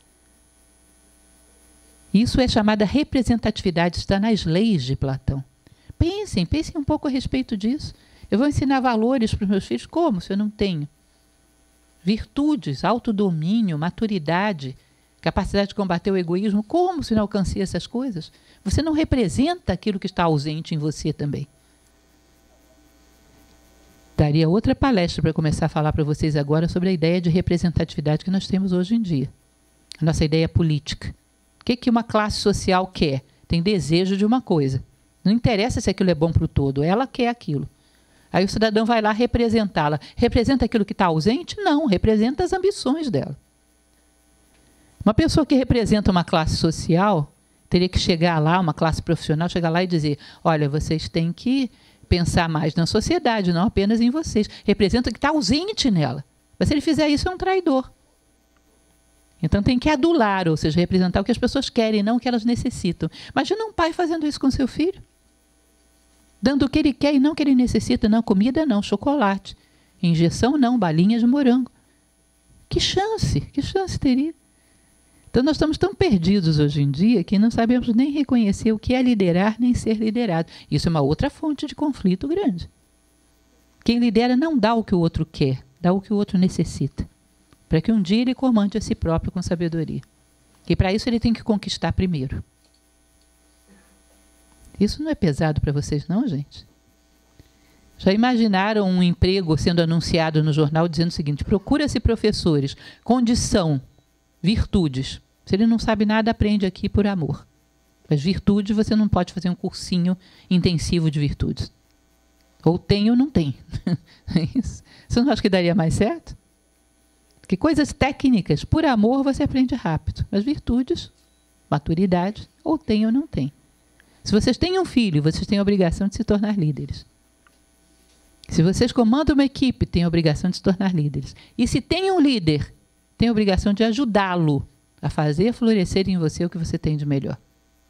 Isso é chamada representatividade, está nas leis de Platão. Pensem um pouco a respeito disso. Eu vou ensinar valores para os meus filhos, como se eu não tenho? Virtudes, autodomínio, maturidade, capacidade de combater o egoísmo, como se não alcancei essas coisas? Você não representa aquilo que está ausente em você também. Daria outra palestra para começar a falar para vocês agora sobre a ideia de representatividade que nós temos hoje em dia. A nossa ideia política. O que uma classe social quer? Tem desejo de uma coisa. Não interessa se aquilo é bom para o todo, ela quer aquilo. Aí o cidadão vai lá representá-la. Representa aquilo que está ausente? Não, representa as ambições dela. Uma pessoa que representa uma classe social teria que chegar lá, uma classe profissional, chegar lá e dizer, olha, vocês têm que pensar mais na sociedade, não apenas em vocês. Representa o que está ausente nela. Mas se ele fizer isso, é um traidor. Então tem que adular, ou seja, representar o que as pessoas querem, não o que elas necessitam. Imagina um pai fazendo isso com seu filho. Dando o que ele quer e não o que ele necessita. Não, comida não, chocolate. Injeção não, balinha de morango. Que chance teria? Então, nós estamos tão perdidos hoje em dia que não sabemos nem reconhecer o que é liderar, nem ser liderado. Isso é uma outra fonte de conflito grande. Quem lidera não dá o que o outro quer, dá o que o outro necessita, para que um dia ele comande a si próprio com sabedoria. E para isso ele tem que conquistar primeiro. Isso não é pesado para vocês não, gente? Já imaginaram um emprego sendo anunciado no jornal dizendo o seguinte: procura-se professores, condição, virtudes. Se ele não sabe nada, aprende aqui por amor. Mas virtudes, você não pode fazer um cursinho intensivo de virtudes. Ou tem ou não tem. É isso. Você não acha que daria mais certo? Porque coisas técnicas, por amor, você aprende rápido. Mas virtudes, maturidade, ou tem ou não tem. Se vocês têm um filho, vocês têm a obrigação de se tornar líderes. Se vocês comandam uma equipe, têm a obrigação de se tornar líderes. E se tem um líder, tem a obrigação de ajudá-lo a fazer florescer em você o que você tem de melhor.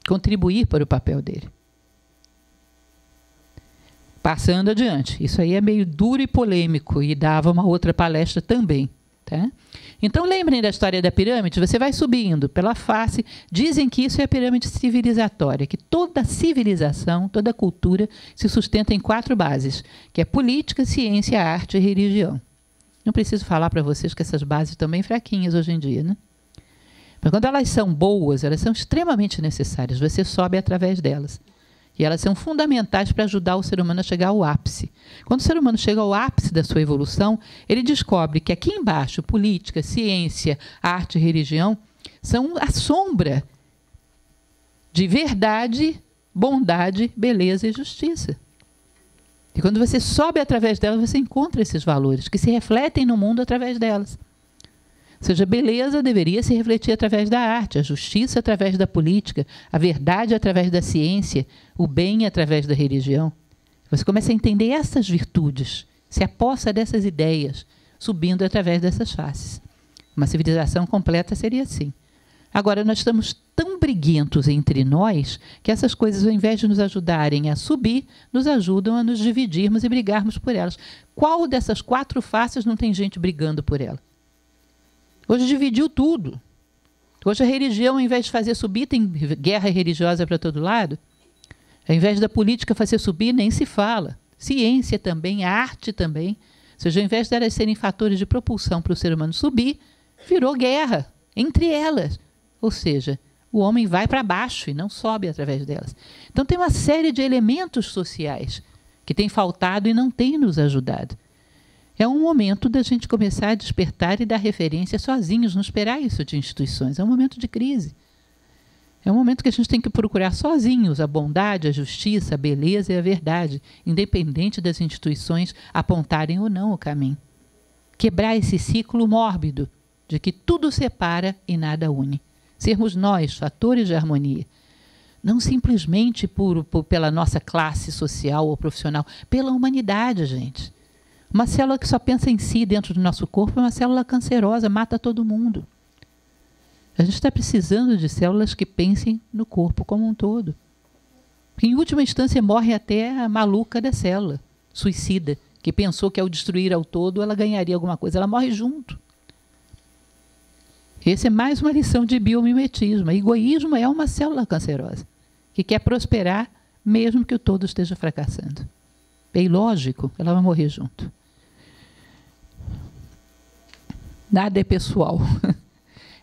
Contribuir para o papel dele. Passando adiante. Isso aí é meio duro e polêmico e dava uma outra palestra também. Tá? Então, lembrem da história da pirâmide. Você vai subindo pela face. Dizem que isso é a pirâmide civilizatória, que toda civilização, toda cultura se sustenta em 4 bases, que é política, ciência, arte e religião. Não preciso falar para vocês que essas bases estão bem fraquinhas hoje em dia, né? Mas quando elas são boas, elas são extremamente necessárias. Você sobe através delas. E elas são fundamentais para ajudar o ser humano a chegar ao ápice. Quando o ser humano chega ao ápice da sua evolução, ele descobre que aqui embaixo, política, ciência, arte e religião, são a sombra de verdade, bondade, beleza e justiça. E quando você sobe através delas, você encontra esses valores que se refletem no mundo através delas. Ou seja, a beleza deveria se refletir através da arte, a justiça através da política, a verdade através da ciência, o bem através da religião. Você começa a entender essas virtudes, se apossa dessas ideias, subindo através dessas faces. Uma civilização completa seria assim. Agora, nós estamos tão briguentos entre nós que essas coisas, ao invés de nos ajudarem a subir, nos ajudam a nos dividirmos e brigarmos por elas. Qual dessas 4 faces não tem gente brigando por ela? Hoje dividiu tudo. Hoje a religião, ao invés de fazer subir, tem guerra religiosa para todo lado. Ao invés da política fazer subir, nem se fala. Ciência também, arte também. Ou seja, ao invés de elas serem fatores de propulsão para o ser humano subir, virou guerra entre elas. Ou seja, o homem vai para baixo e não sobe através delas. Então tem uma série de elementos sociais que tem faltado e não tem nos ajudado. É um momento da gente começar a despertar e dar referência sozinhos, não esperar isso de instituições. É um momento de crise. É um momento que a gente tem que procurar sozinhos a bondade, a justiça, a beleza e a verdade, independente das instituições apontarem ou não o caminho. Quebrar esse ciclo mórbido de que tudo separa e nada une. Sermos nós fatores de harmonia. Não simplesmente pela nossa classe social ou profissional, pela humanidade, gente. Uma célula que só pensa em si dentro do nosso corpo é uma célula cancerosa, mata todo mundo. A gente está precisando de células que pensem no corpo como um todo. Em última instância, morre até a maluca da célula, suicida, que pensou que ao destruir ao todo ela ganharia alguma coisa. Ela morre junto. Essa é mais uma lição de biomimetismo. O egoísmo é uma célula cancerosa, que quer prosperar mesmo que o todo esteja fracassando. É ilógico, ela vai morrer junto. Nada é pessoal.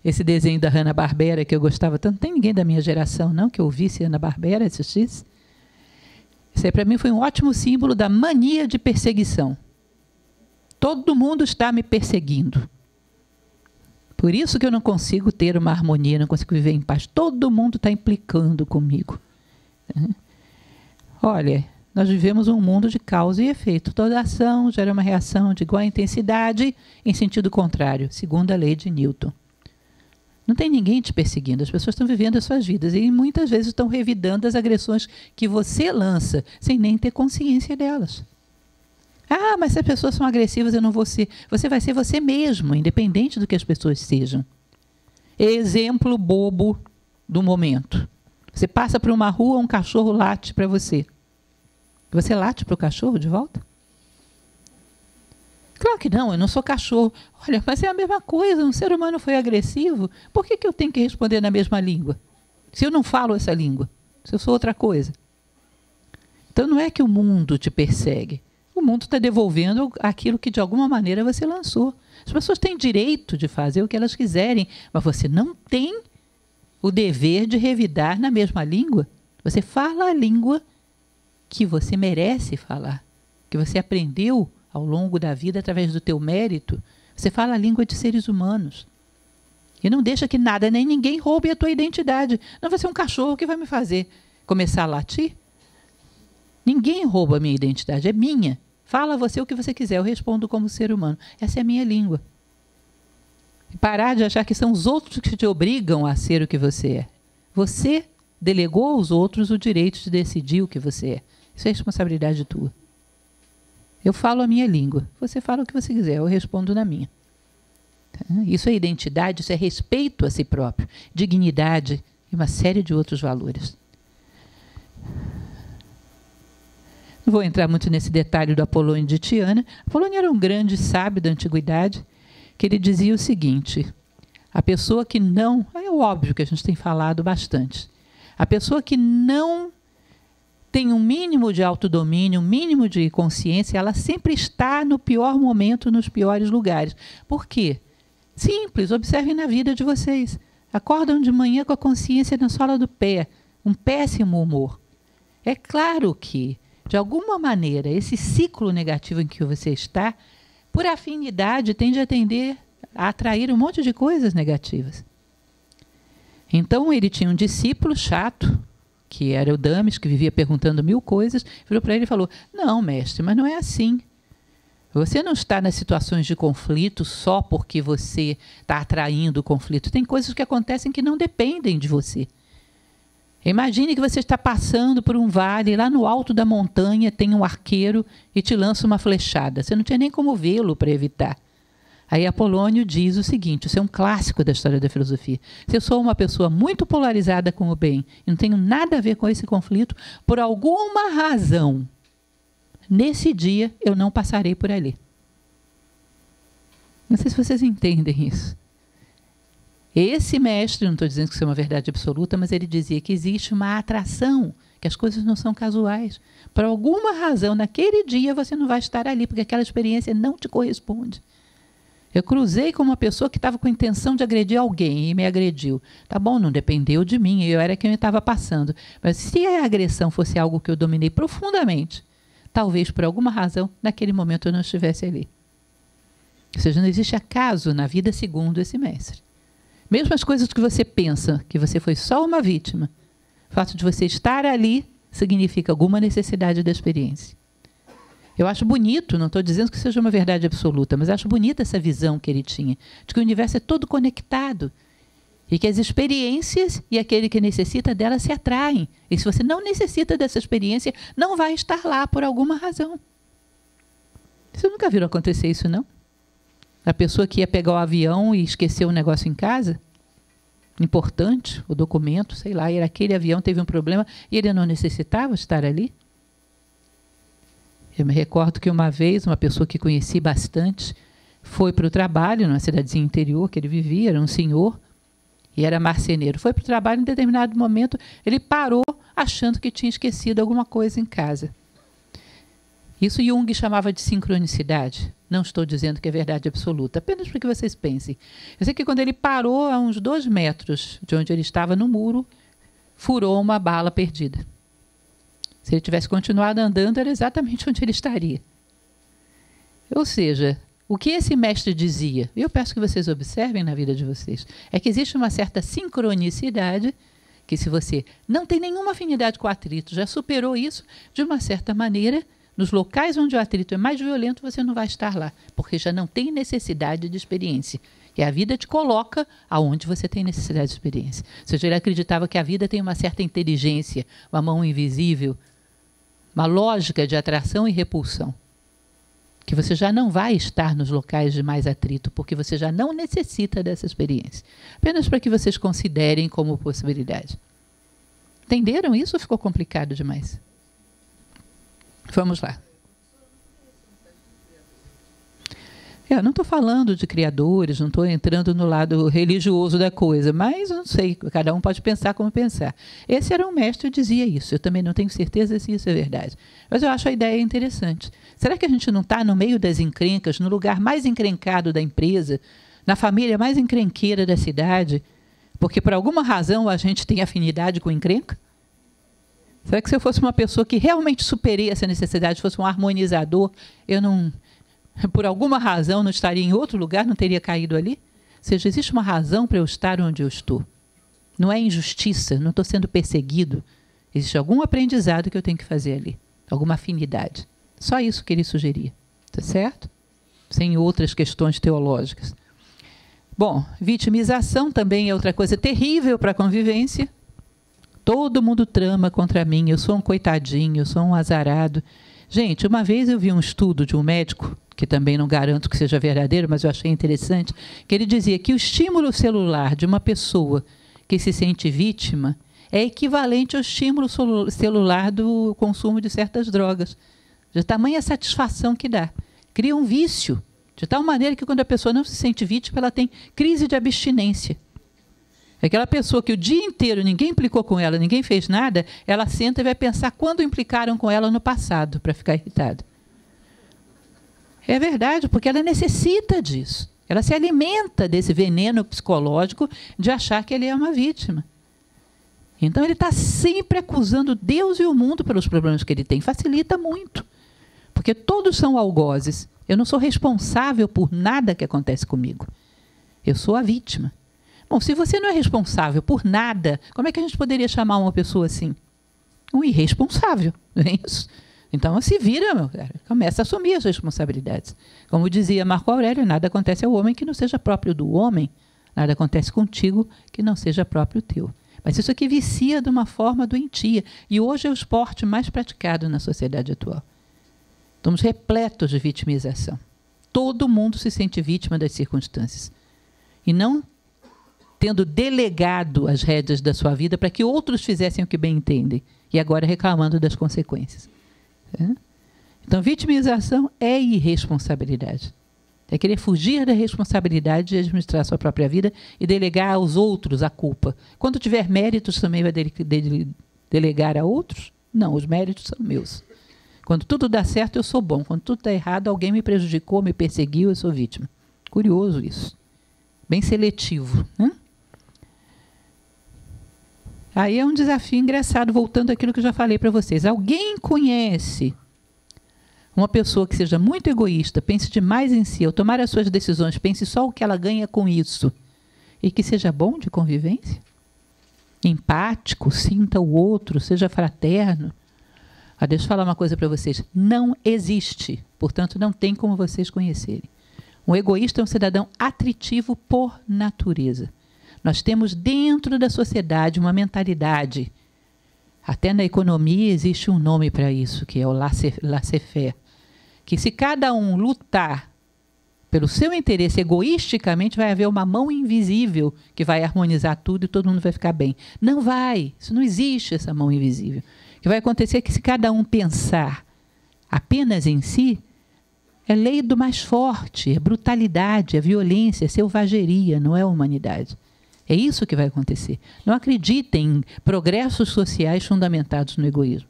Esse desenho da Hanna-Barbera que eu gostava tanto, não tem ninguém da minha geração não que ouvisse Hanna-Barbera, assistisse. Isso aí para mim foi um ótimo símbolo da mania de perseguição. Todo mundo está me perseguindo. Por isso que eu não consigo ter uma harmonia, não consigo viver em paz. Todo mundo está implicando comigo. Olha, nós vivemos um mundo de causa e efeito. Toda ação gera uma reação de igual intensidade em sentido contrário, segundo a lei de Newton. Não tem ninguém te perseguindo, as pessoas estão vivendo as suas vidas e muitas vezes estão revidando as agressões que você lança, sem nem ter consciência delas. Ah, mas se as pessoas são agressivas, eu não vou ser. Você vai ser você mesmo, independente do que as pessoas sejam. Exemplo bobo do momento. Você passa por uma rua, um cachorro late para você. Você late para o cachorro de volta? Claro que não, eu não sou cachorro. Olha, mas é a mesma coisa, um ser humano foi agressivo, por que eu tenho que responder na mesma língua? Se eu não falo essa língua, se eu sou outra coisa. Então não é que o mundo te persegue. O mundo está devolvendo aquilo que de alguma maneira você lançou. As pessoas têm direito de fazer o que elas quiserem, mas você não tem o dever de revidar na mesma língua. Você fala a língua que você merece falar, que você aprendeu ao longo da vida através do teu mérito. Você fala a língua de seres humanos. E não deixa que nada nem ninguém roube a tua identidade. Não vai ser um cachorro que vai me fazer começar a latir. Ninguém rouba a minha identidade, é minha. Fala você o que você quiser, eu respondo como ser humano. Essa é a minha língua. E parar de achar que são os outros que te obrigam a ser o que você é. Você delegou aos outros o direito de decidir o que você é. Isso é responsabilidade tua. Eu falo a minha língua, você fala o que você quiser, eu respondo na minha. Isso é identidade, isso é respeito a si próprio, dignidade e uma série de outros valores. Não vou entrar muito nesse detalhe do Apolônio de Tiana. Apolônio era um grande sábio da antiguidade, que ele dizia o seguinte: a pessoa que não... É óbvio que a gente tem falado bastante. A pessoa que não tem um mínimo de autodomínio, um mínimo de consciência, ela sempre está no pior momento, nos piores lugares. Por quê? Simples, observem na vida de vocês. Acordam de manhã com a consciência na sola do pé, um péssimo humor. É claro que, de alguma maneira, esse ciclo negativo em que você está, por afinidade, tende a atrair um monte de coisas negativas. Então, ele tinha um discípulo chato, que era o Dames, que vivia perguntando 1000 coisas, virou para ele e falou: não, mestre, mas não é assim. Você não está nas situações de conflito só porque você está atraindo o conflito. Tem coisas que acontecem que não dependem de você. Imagine que você está passando por um vale, lá no alto da montanha tem um arqueiro e te lança uma flechada. Você não tinha nem como vê-lo para evitar. Aí Apolônio diz o seguinte, isso é um clássico da história da filosofia: se eu sou uma pessoa muito polarizada com o bem e não tenho nada a ver com esse conflito, por alguma razão, nesse dia eu não passarei por ali. Não sei se vocês entendem isso. Esse mestre, não estou dizendo que isso é uma verdade absoluta, mas ele dizia que existe uma atração, que as coisas não são casuais. Por alguma razão, naquele dia você não vai estar ali, porque aquela experiência não te corresponde. Eu cruzei com uma pessoa que estava com a intenção de agredir alguém e me agrediu. Tá bom, não dependeu de mim, eu era quem estava passando. Mas se a agressão fosse algo que eu dominei profundamente, talvez por alguma razão, naquele momento eu não estivesse ali. Ou seja, não existe acaso na vida segundo esse mestre. Mesmo as coisas que você pensa que você foi só uma vítima, o fato de você estar ali significa alguma necessidade da experiência. Eu acho bonito, não estou dizendo que seja uma verdade absoluta, mas acho bonita essa visão que ele tinha, de que o universo é todo conectado e que as experiências e aquele que necessita delas se atraem. E se você não necessita dessa experiência, não vai estar lá por alguma razão. Vocês nunca viram acontecer isso, não? A pessoa que ia pegar o avião e esqueceu um negócio em casa, importante, o documento, sei lá, e aquele avião teve um problema e ele não necessitava estar ali. Eu me recordo que uma vez, uma pessoa que conheci bastante, foi para o trabalho, numa cidadezinha interior que ele vivia, era um senhor, e era marceneiro. Foi para o trabalho, em determinado momento, ele parou achando que tinha esquecido alguma coisa em casa. Isso Jung chamava de sincronicidade. Não estou dizendo que é verdade absoluta, apenas para que vocês pensem. Eu sei que quando ele parou a uns 2 metros de onde ele estava no muro, furou uma bala perdida. Se ele tivesse continuado andando, era exatamente onde ele estaria. Ou seja, o que esse mestre dizia, eu peço que vocês observem na vida de vocês, é que existe uma certa sincronicidade, que se você não tem nenhuma afinidade com o atrito, já superou isso, de uma certa maneira, nos locais onde o atrito é mais violento, você não vai estar lá, porque já não tem necessidade de experiência. E a vida te coloca aonde você tem necessidade de experiência. Ou seja, ele acreditava que a vida tem uma certa inteligência, uma mão invisível, uma lógica de atração e repulsão, que você já não vai estar nos locais de mais atrito, porque você já não necessita dessa experiência. Apenas para que vocês considerem como possibilidade. Entenderam isso ou ficou complicado demais? Vamos lá. Eu não estou falando de criadores, não estou entrando no lado religioso da coisa, mas não sei, cada um pode pensar como pensar. Esse era um mestre que dizia isso, eu também não tenho certeza se isso é verdade. Mas eu acho a ideia interessante. Será que a gente não está no meio das encrencas, no lugar mais encrencado da empresa, na família mais encrenqueira da cidade, porque por alguma razão a gente tem afinidade com encrenca? Será que se eu fosse uma pessoa que realmente superei essa necessidade, fosse um harmonizador, eu não... por alguma razão não estaria em outro lugar, não teria caído ali? Ou seja, existe uma razão para eu estar onde eu estou. Não é injustiça, não estou sendo perseguido. Existe algum aprendizado que eu tenho que fazer ali, alguma afinidade. Só isso que ele sugeria, tá certo? Sem outras questões teológicas. Bom, vitimização também é outra coisa terrível para a convivência. Todo mundo trama contra mim, eu sou um coitadinho, eu sou um azarado. Gente, uma vez eu vi um estudo de um médico, que também não garanto que seja verdadeiro, mas eu achei interessante, que ele dizia que o estímulo celular de uma pessoa que se sente vítima é equivalente ao estímulo celular do consumo de certas drogas. De tamanha satisfação que dá. Cria um vício, de tal maneira que quando a pessoa não se sente vítima, ela tem crise de abstinência. Aquela pessoa que o dia inteiro ninguém implicou com ela, ninguém fez nada, ela senta e vai pensar quando implicaram com ela no passado, para ficar irritada. É verdade, porque ela necessita disso. Ela se alimenta desse veneno psicológico de achar que ele é uma vítima. Então ele está sempre acusando Deus e o mundo pelos problemas que ele tem. Facilita muito, porque todos são algozes. Eu não sou responsável por nada que acontece comigo. Eu sou a vítima. Bom, se você não é responsável por nada, como é que a gente poderia chamar uma pessoa assim? Um irresponsável, não é isso? Então se vira, meu cara, começa a assumir as responsabilidades. Como dizia Marco Aurélio, nada acontece ao homem que não seja próprio do homem, nada acontece contigo que não seja próprio teu. Mas isso aqui vicia de uma forma doentia, e hoje é o esporte mais praticado na sociedade atual. Estamos repletos de vitimização. Todo mundo se sente vítima das circunstâncias. E não tendo delegado as rédeas da sua vida para que outros fizessem o que bem entendem, e agora reclamando das consequências. Então, vitimização é irresponsabilidade. É querer fugir da responsabilidade de administrar a sua própria vida e delegar aos outros a culpa. Quando tiver méritos, também vai delegar a outros? Não, os méritos são meus. Quando tudo dá certo, eu sou bom. Quando tudo está errado, alguém me prejudicou, me perseguiu, eu sou vítima. Curioso isso. Bem seletivo, né? Aí é um desafio engraçado, voltando àquilo que eu já falei para vocês. Alguém conhece uma pessoa que seja muito egoísta, pense demais em si, ao tomar as suas decisões, pense só o que ela ganha com isso, e que seja bom de convivência? Empático, sinta o outro, seja fraterno. Deixa eu falar uma coisa para vocês. Não existe, portanto, não tem como vocês conhecerem. Um egoísta é um cidadão atritivo por natureza. Nós temos dentro da sociedade uma mentalidade. Até na economia existe um nome para isso, que é o laissez-faire. Que se cada um lutar pelo seu interesse egoisticamente, vai haver uma mão invisível que vai harmonizar tudo e todo mundo vai ficar bem. Não vai. Isso não existe, essa mão invisível. O que vai acontecer é que se cada um pensar apenas em si, é lei do mais forte, é brutalidade, é violência, é selvageria, não é humanidade. É isso que vai acontecer. Não acreditem em progressos sociais fundamentados no egoísmo.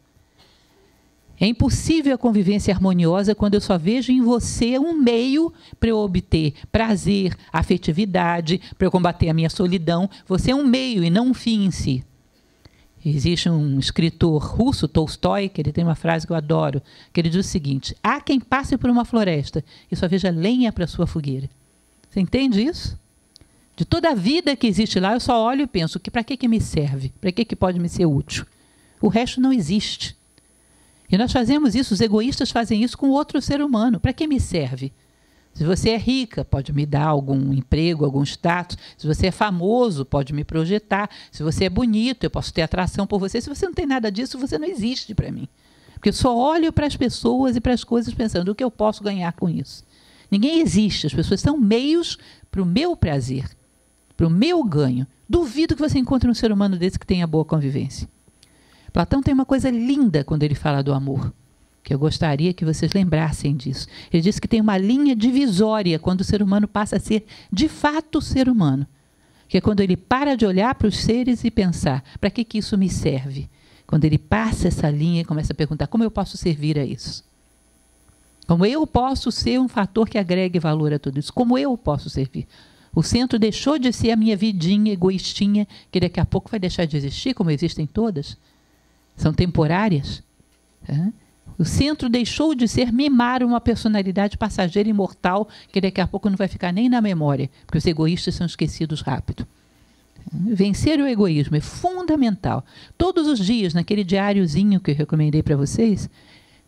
É impossível a convivência harmoniosa quando eu só vejo em você um meio para eu obter prazer, afetividade, para eu combater a minha solidão. Você é um meio e não um fim em si. Existe um escritor russo, Tolstói, que ele tem uma frase que eu adoro, que ele diz o seguinte: há quem passe por uma floresta e só veja lenha para sua fogueira. Você entende isso? De toda a vida que existe lá, eu só olho e penso, para que me serve? Para que pode me ser útil? O resto não existe. E nós fazemos isso, os egoístas fazem isso com outro ser humano. Para que me serve? Se você é rica, pode me dar algum emprego, algum status. Se você é famoso, pode me projetar. Se você é bonito, eu posso ter atração por você. Se você não tem nada disso, você não existe para mim. Porque eu só olho para as pessoas e para as coisas pensando o que eu posso ganhar com isso. Ninguém existe. As pessoas são meios para o meu prazer, para o meu ganho. Duvido que você encontre um ser humano desse que tenha boa convivência. Platão tem uma coisa linda quando ele fala do amor. que eu gostaria que vocês lembrassem disso. Ele disse que tem uma linha divisória quando o ser humano passa a ser, de fato, ser humano. Que é quando ele para de olhar para os seres e pensar, para que isso me serve? Quando ele passa essa linha e começa a perguntar, como eu posso servir a isso? Como eu posso ser um fator que agregue valor a tudo isso? Como eu posso servir? O centro deixou de ser a minha vidinha egoístinha, que daqui a pouco vai deixar de existir, como existem todas. São temporárias. O centro deixou de ser mimar uma personalidade passageira imortal, que daqui a pouco não vai ficar nem na memória, porque os egoístas são esquecidos rápido. Vencer o egoísmo é fundamental. Todos os dias, naquele diáriozinho que eu recomendei para vocês,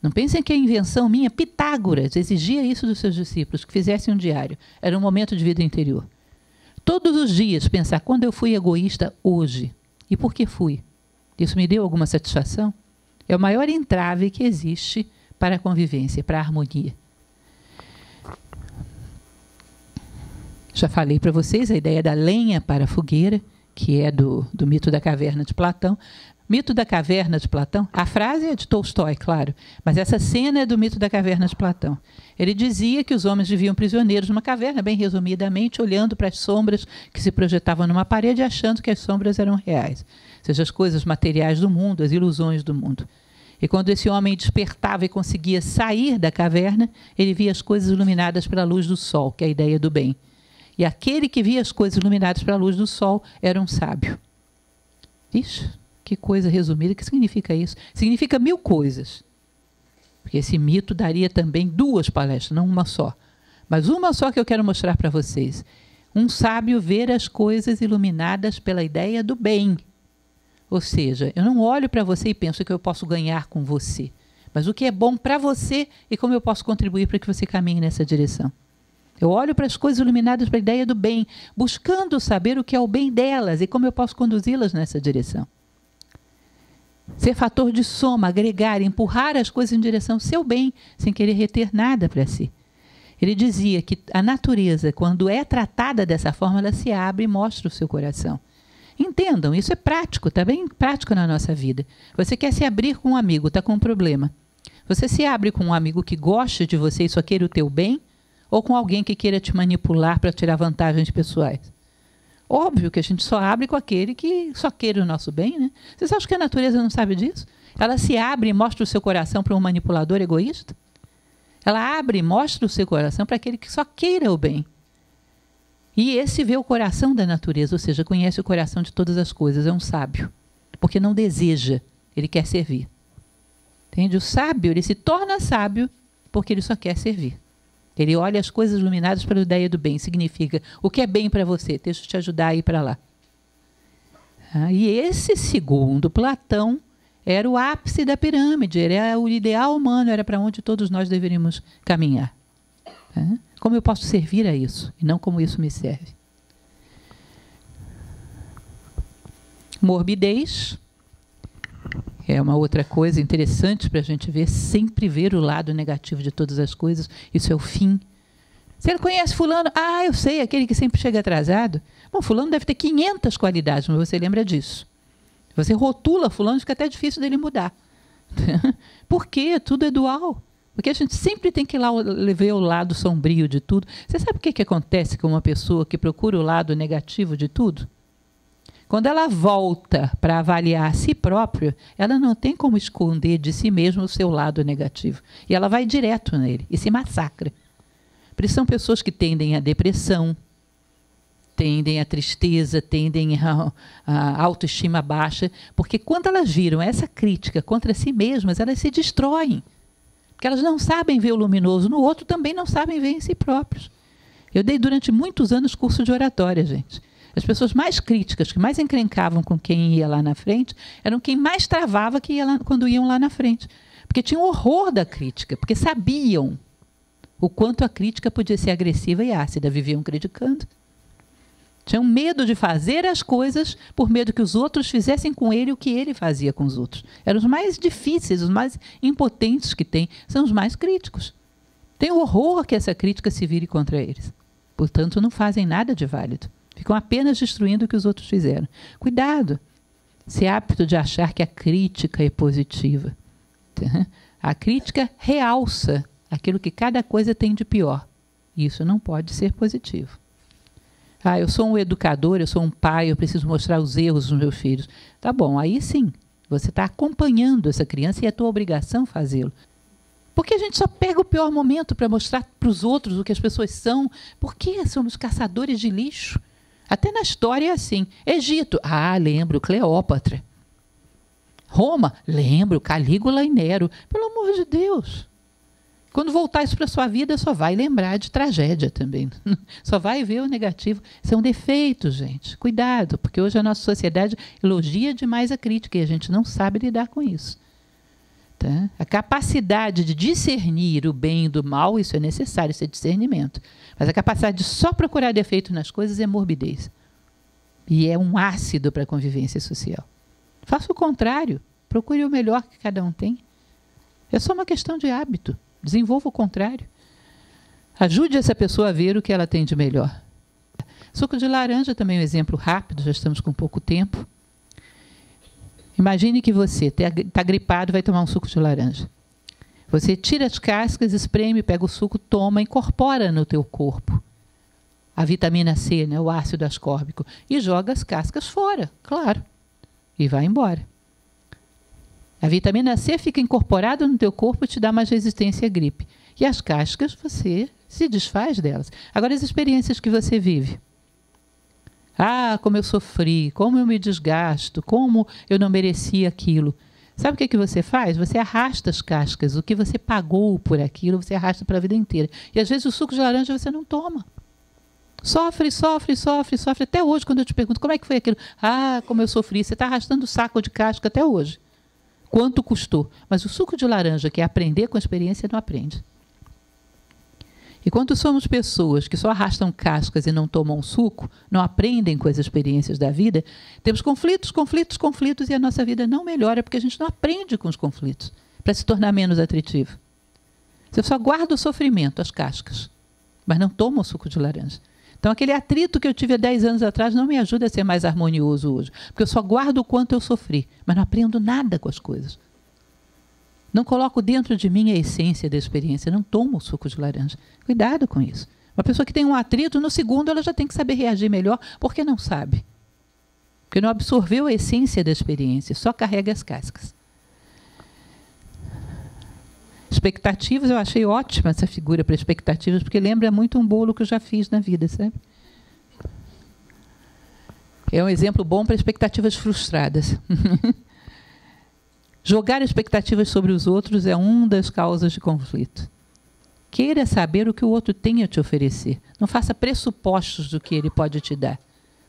não pensem que é invenção minha, Pitágoras exigia isso dos seus discípulos, que fizessem um diário. Era um momento de vida interior. Todos os dias pensar, quando eu fui egoísta hoje? E por que fui? Isso me deu alguma satisfação? É o maior entrave que existe para a convivência, para a harmonia. Já falei para vocês a ideia da lenha para a fogueira, que é do mito da caverna de Platão. Mito da caverna de Platão, a frase é de Tolstói, claro, mas essa cena é do mito da caverna de Platão. Ele dizia que os homens viviam prisioneiros numa caverna, bem resumidamente, olhando para as sombras que se projetavam numa parede, achando que as sombras eram reais. Ou seja, as coisas materiais do mundo, as ilusões do mundo. E quando esse homem despertava e conseguia sair da caverna, ele via as coisas iluminadas pela luz do sol, que é a ideia do bem. E aquele que via as coisas iluminadas pela luz do sol era um sábio. Ixi, que coisa resumida. O que significa isso? Significa 1000 coisas. Porque esse mito daria também 2 palestras, não uma só. Mas uma só que eu quero mostrar para vocês. Um sábio ver as coisas iluminadas pela ideia do bem. Ou seja, eu não olho para você e penso que eu posso ganhar com você. Mas o que é bom para você e como eu posso contribuir para que você caminhe nessa direção. Eu olho para as coisas iluminadas pela ideia do bem, buscando saber o que é o bem delas e como eu posso conduzi-las nessa direção. Ser fator de soma, agregar, empurrar as coisas em direção ao seu bem, sem querer reter nada para si. Ele dizia que a natureza, quando é tratada dessa forma, ela se abre e mostra o seu coração. Entendam, isso é prático, está bem prático na nossa vida. Você quer se abrir com um amigo, está com um problema. Você se abre com um amigo que goste de você e só queira o teu bem, ou com alguém que queira te manipular para tirar vantagens pessoais? Óbvio que a gente só abre com aquele que só queira o nosso bem, né? Vocês acham que a natureza não sabe disso? Ela se abre e mostra o seu coração para um manipulador egoísta? Ela abre e mostra o seu coração para aquele que só queira o bem. E esse vê o coração da natureza, ou seja, conhece o coração de todas as coisas, é um sábio. Porque não deseja, ele quer servir. Entende? O sábio, ele se torna sábio porque ele só quer servir. Ele olha as coisas iluminadas pela ideia do bem. Significa, o que é bem para você? Deixa eu te ajudar a ir para lá. E esse, segundo Platão, era o ápice da pirâmide. Era o ideal humano, era para onde todos nós deveríamos caminhar. Como eu posso servir a isso? E não como isso me serve. Morbidez. É uma outra coisa interessante para a gente ver, sempre ver o lado negativo de todas as coisas. Isso é o fim. Você conhece fulano? Ah, eu sei, aquele que sempre chega atrasado. Bom, fulano deve ter 500 qualidades, mas você lembra disso. Você rotula fulano, fica até difícil dele mudar. Por quê? Tudo é dual. Porque a gente sempre tem que ir lá ver o lado sombrio de tudo. Você sabe o que acontece com uma pessoa que procura o lado negativo de tudo? Quando ela volta para avaliar a si própria, ela não tem como esconder de si mesma o seu lado negativo. E ela vai direto nele e se massacra. Por isso são pessoas que tendem à depressão, tendem à tristeza, tendem à autoestima baixa, porque quando elas viram essa crítica contra si mesmas, elas se destroem. Porque elas não sabem ver o luminoso no outro, também não sabem ver em si próprios. Eu dei durante muitos anos curso de oratória, gente. As pessoas mais críticas, que mais encrencavam com quem ia lá na frente, eram quem mais travava que ia lá, quando iam lá na frente. Porque tinham horror da crítica, porque sabiam o quanto a crítica podia ser agressiva e ácida. Viviam criticando. Tinham medo de fazer as coisas por medo que os outros fizessem com ele o que ele fazia com os outros. Eram os mais difíceis, os mais impotentes que tem, são os mais críticos. Tem horror que essa crítica se vire contra eles. Portanto, não fazem nada de válido. Ficam apenas destruindo o que os outros fizeram. Cuidado! Ser apto de achar que a crítica é positiva. A crítica realça aquilo que cada coisa tem de pior. Isso não pode ser positivo. Ah, eu sou um educador, eu sou um pai, eu preciso mostrar os erros dos meus filhos. Tá bom, aí sim, você está acompanhando essa criança e é tua obrigação fazê-lo. Porque a gente só pega o pior momento para mostrar para os outros o que as pessoas são. Porque somos caçadores de lixo. Até na história é assim. Egito, lembro, Cleópatra. Roma, lembro, Calígula e Nero. Pelo amor de Deus. Quando voltar isso para a sua vida, só vai lembrar de tragédia também. Só vai ver o negativo. São defeitos, gente. Cuidado, porque hoje a nossa sociedade elogia demais a crítica e a gente não sabe lidar com isso. Tá? A capacidade de discernir o bem do mal, isso é necessário, isso é discernimento. Mas a capacidade de só procurar defeito nas coisas é morbidez. E é um ácido para a convivência social. Faça o contrário. Procure o melhor que cada um tem. É só uma questão de hábito. Desenvolva o contrário. Ajude essa pessoa a ver o que ela tem de melhor. Suco de laranja também é um exemplo rápido, já estamos com pouco tempo. Imagine que você está gripado e vai tomar um suco de laranja. Você tira as cascas, espreme, pega o suco, toma, incorpora no teu corpo a vitamina C, né, o ácido ascórbico, e joga as cascas fora, claro, e vai embora. A vitamina C fica incorporada no teu corpo e te dá mais resistência à gripe. E as cascas, você se desfaz delas. Agora, as experiências que você vive. Como eu sofri, como eu me desgasto, como eu não merecia aquilo. Sabe o que você faz? Você arrasta as cascas, o que você pagou por aquilo, você arrasta para a vida inteira. E às vezes o suco de laranja você não toma. Sofre, sofre, sofre, sofre. Até hoje, quando eu te pergunto como é que foi aquilo. Como eu sofri. Você está arrastando o saco de casca até hoje. Quanto custou? Mas o suco de laranja, que é aprender com a experiência, não aprende. E quando somos pessoas que só arrastam cascas e não tomam suco, não aprendem com as experiências da vida, temos conflitos, conflitos, conflitos, e a nossa vida não melhora porque a gente não aprende com os conflitos para se tornar menos atrativo. Você só guarda o sofrimento, as cascas, mas não toma o suco de laranja. Então, aquele atrito que eu tive há 10 anos atrás não me ajuda a ser mais harmonioso hoje, porque eu só guardo o quanto eu sofri, mas não aprendo nada com as coisas. Não coloco dentro de mim a essência da experiência, não tomo o suco de laranja. Cuidado com isso. Uma pessoa que tem um atrito, no segundo ela já tem que saber reagir melhor, porque não sabe. Porque não absorveu a essência da experiência, só carrega as cascas. Expectativas, eu achei ótima essa figura para expectativas, porque lembra muito um bolo que eu já fiz na vida, sabe? É um exemplo bom para expectativas frustradas. Jogar expectativas sobre os outros é uma das causas de conflito. Queira saber o que o outro tem a te oferecer. Não faça pressupostos do que ele pode te dar.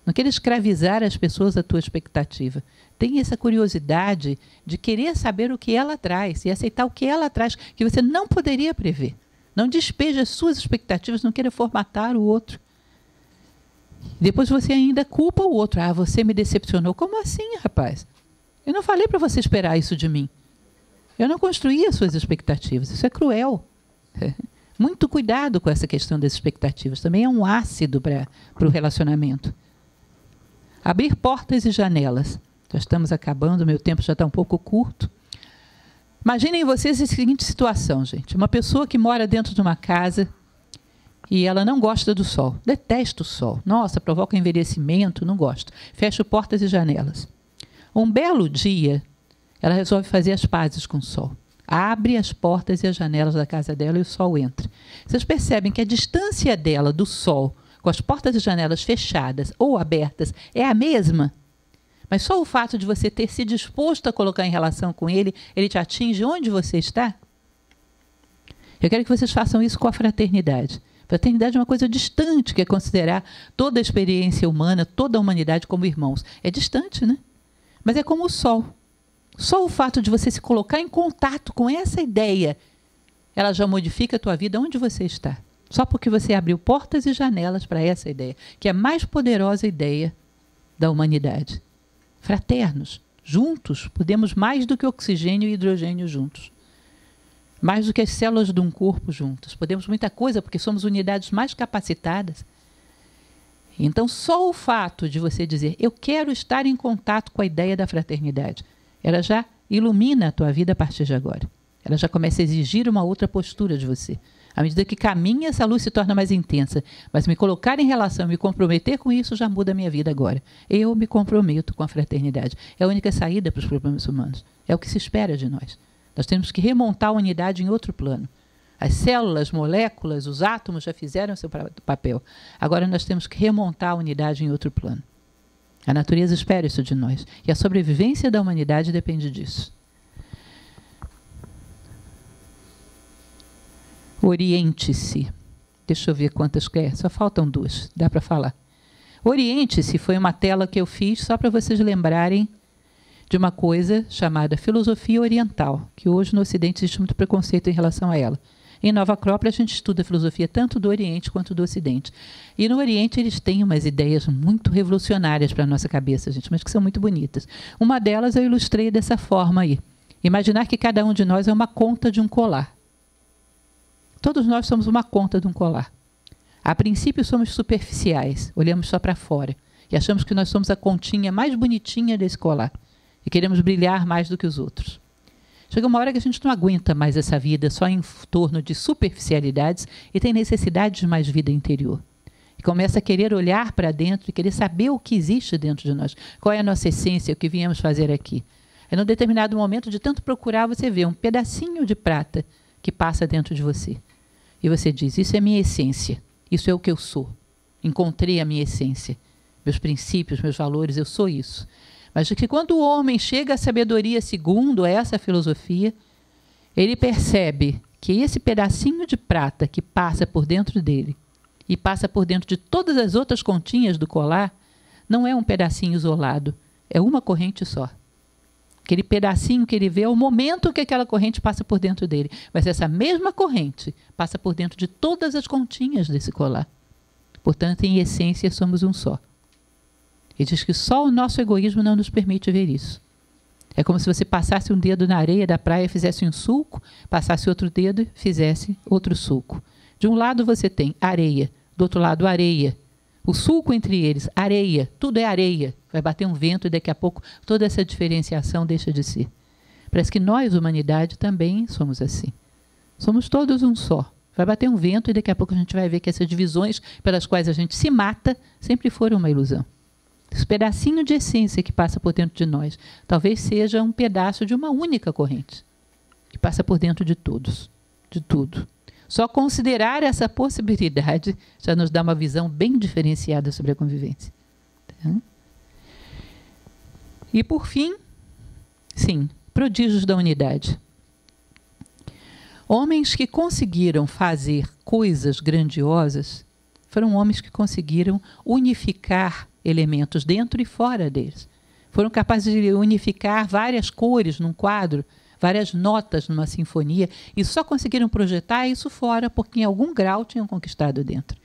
Não queira escravizar as pessoas à tua expectativa. Tenha essa curiosidade de querer saber o que ela traz e aceitar o que ela traz, que você não poderia prever. Não despeje as suas expectativas, não queira formatar o outro. Depois você ainda culpa o outro. Você me decepcionou. Como assim, rapaz? Eu não falei para você esperar isso de mim. Eu não construí as suas expectativas. Isso é cruel. Muito cuidado com essa questão das expectativas. Também é um ácido para o relacionamento. Abrir portas e janelas. Já estamos acabando, meu tempo já está um pouco curto. Imaginem vocês a seguinte situação, gente. Uma pessoa que mora dentro de uma casa e ela não gosta do sol. Detesta o sol. Nossa, provoca envelhecimento, não gosta. Fecha portas e janelas. Um belo dia, ela resolve fazer as pazes com o sol. Abre as portas e as janelas da casa dela e o sol entra. Vocês percebem que a distância dela do sol, com as portas e janelas fechadas ou abertas, é a mesma? Mas só o fato de você ter se disposto a colocar em relação com ele, ele te atinge onde você está? Eu quero que vocês façam isso com a fraternidade. Fraternidade é uma coisa distante, que é considerar toda a experiência humana, toda a humanidade como irmãos. É distante, né? Mas é como o sol. Só o fato de você se colocar em contato com essa ideia, ela já modifica a tua vida onde você está. Só porque você abriu portas e janelas para essa ideia, que é a mais poderosa ideia da humanidade. Fraternos, juntos, podemos mais do que oxigênio e hidrogênio juntos. Mais do que as células de um corpo juntas. Podemos muita coisa porque somos unidades mais capacitadas. Então, só o fato de você dizer, eu quero estar em contato com a ideia da fraternidade, ela já ilumina a tua vida a partir de agora. Ela já começa a exigir uma outra postura de você. À medida que caminha, essa luz se torna mais intensa. Mas me colocar em relação, me comprometer com isso, já muda a minha vida agora. Eu me comprometo com a fraternidade. É a única saída para os problemas humanos. É o que se espera de nós. Nós temos que remontar a unidade em outro plano. As células, moléculas, os átomos já fizeram seu papel. Agora nós temos que remontar a unidade em outro plano. A natureza espera isso de nós. E a sobrevivência da humanidade depende disso. Oriente-se. Deixa eu ver quantas que é. Só faltam 2. Dá para falar. Oriente-se foi uma tela que eu fiz só para vocês lembrarem de uma coisa chamada filosofia oriental, que hoje no Ocidente existe muito preconceito em relação a ela. Em Nova Acrópole a gente estuda a filosofia tanto do Oriente quanto do Ocidente. E no Oriente eles têm umas ideias muito revolucionárias para a nossa cabeça, gente, mas que são muito bonitas. Uma delas eu ilustrei dessa forma aí. Imaginar que cada um de nós é uma conta de um colar. Todos nós somos uma conta de um colar. A princípio somos superficiais, olhamos só para fora e achamos que nós somos a continha mais bonitinha desse colar e queremos brilhar mais do que os outros. Chega uma hora que a gente não aguenta mais essa vida só em torno de superficialidades e tem necessidade de mais vida interior. E começa a querer olhar para dentro e querer saber o que existe dentro de nós, qual é a nossa essência, o que viemos fazer aqui. E num determinado momento, de tanto procurar, você vê um pedacinho de prata que passa dentro de você. E você diz, isso é minha essência, isso é o que eu sou. Encontrei a minha essência, meus princípios, meus valores, eu sou isso. Mas que quando o homem chega à sabedoria segundo essa filosofia, ele percebe que esse pedacinho de prata que passa por dentro dele e passa por dentro de todas as outras continhas do colar, não é um pedacinho isolado, é uma corrente só. Aquele pedacinho que ele vê é o momento que aquela corrente passa por dentro dele. Mas essa mesma corrente passa por dentro de todas as continhas desse colar. Portanto, em essência, somos um só. Ele diz que só o nosso egoísmo não nos permite ver isso. É como se você passasse um dedo na areia da praia e fizesse um sulco, passasse outro dedo e fizesse outro sulco. De um lado você tem areia, do outro lado areia. O sulco entre eles, areia, tudo é areia. Vai bater um vento e daqui a pouco toda essa diferenciação deixa de ser. Parece que nós, humanidade, também somos assim. Somos todos um só. Vai bater um vento e daqui a pouco a gente vai ver que essas divisões pelas quais a gente se mata sempre foram uma ilusão. Esse pedacinho de essência que passa por dentro de nós talvez seja um pedaço de uma única corrente que passa por dentro de todos, de tudo. Só considerar essa possibilidade já nos dá uma visão bem diferenciada sobre a convivência. Tá? E por fim, sim, prodígios da unidade. Homens que conseguiram fazer coisas grandiosas foram homens que conseguiram unificar elementos dentro e fora deles. Foram capazes de unificar várias cores num quadro, várias notas numa sinfonia, e só conseguiram projetar isso fora porque em algum grau tinham conquistado dentro.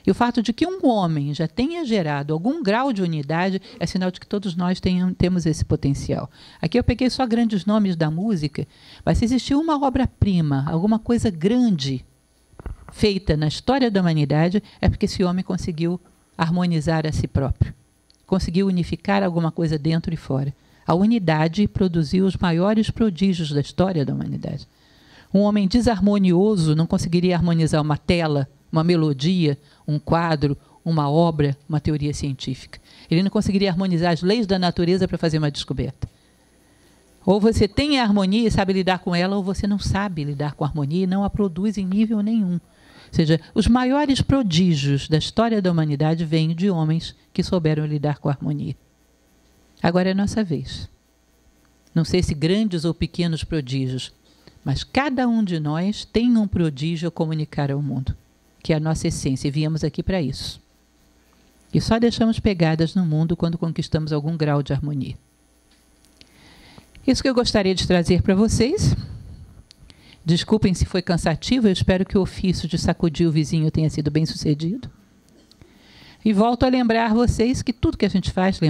E o fato de que um homem já tenha gerado algum grau de unidade é sinal de que todos nós temos esse potencial. Aqui eu peguei só grandes nomes da música, mas se existiu uma obra-prima, alguma coisa grande feita na história da humanidade, é porque esse homem conseguiu harmonizar a si próprio. Conseguiu unificar alguma coisa dentro e fora. A unidade produziu os maiores prodígios da história da humanidade. Um homem desarmonioso não conseguiria harmonizar uma tela, uma melodia, um quadro, uma obra, uma teoria científica. Ele não conseguiria harmonizar as leis da natureza para fazer uma descoberta. Ou você tem a harmonia e sabe lidar com ela, ou você não sabe lidar com a harmonia e não a produz em nível nenhum. Ou seja, os maiores prodígios da história da humanidade vêm de homens que souberam lidar com a harmonia. Agora é a nossa vez. Não sei se grandes ou pequenos prodígios, mas cada um de nós tem um prodígio a comunicar ao mundo, que é a nossa essência, e viemos aqui para isso. E só deixamos pegadas no mundo quando conquistamos algum grau de harmonia. Isso que eu gostaria de trazer para vocês. Desculpem se foi cansativo, eu espero que o ofício de sacudir o vizinho tenha sido bem sucedido. E volto a lembrar vocês que tudo que a gente faz,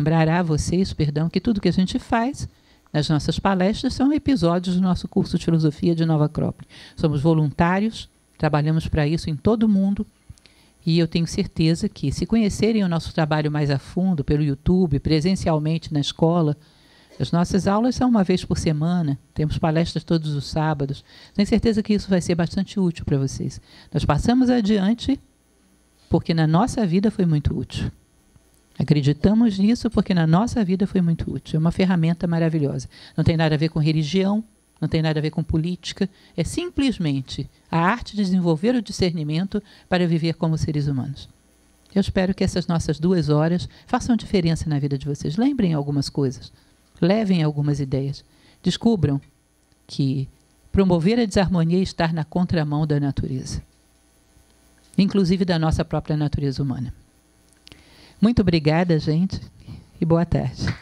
que tudo que a gente faz nas nossas palestras são episódios do nosso curso de filosofia de Nova Acrópole. Somos voluntários, trabalhamos para isso em todo o mundo, e eu tenho certeza que, se conhecerem o nosso trabalho mais a fundo, pelo YouTube, presencialmente na escola, As nossas aulas são uma vez por semana, temos palestras todos os sábados. Tenho certeza que isso vai ser bastante útil para vocês. Nós passamos adiante porque na nossa vida foi muito útil. Acreditamos nisso porque na nossa vida foi muito útil. É uma ferramenta maravilhosa. Não tem nada a ver com religião, não tem nada a ver com política. É simplesmente a arte de desenvolver o discernimento para viver como seres humanos. Eu espero que essas nossas 2 horas façam diferença na vida de vocês. Lembrem algumas coisas. Levem algumas ideias. Descubram que promover a desarmonia é estar na contramão da natureza. Inclusive da nossa própria natureza humana. Muito obrigada, gente, e boa tarde.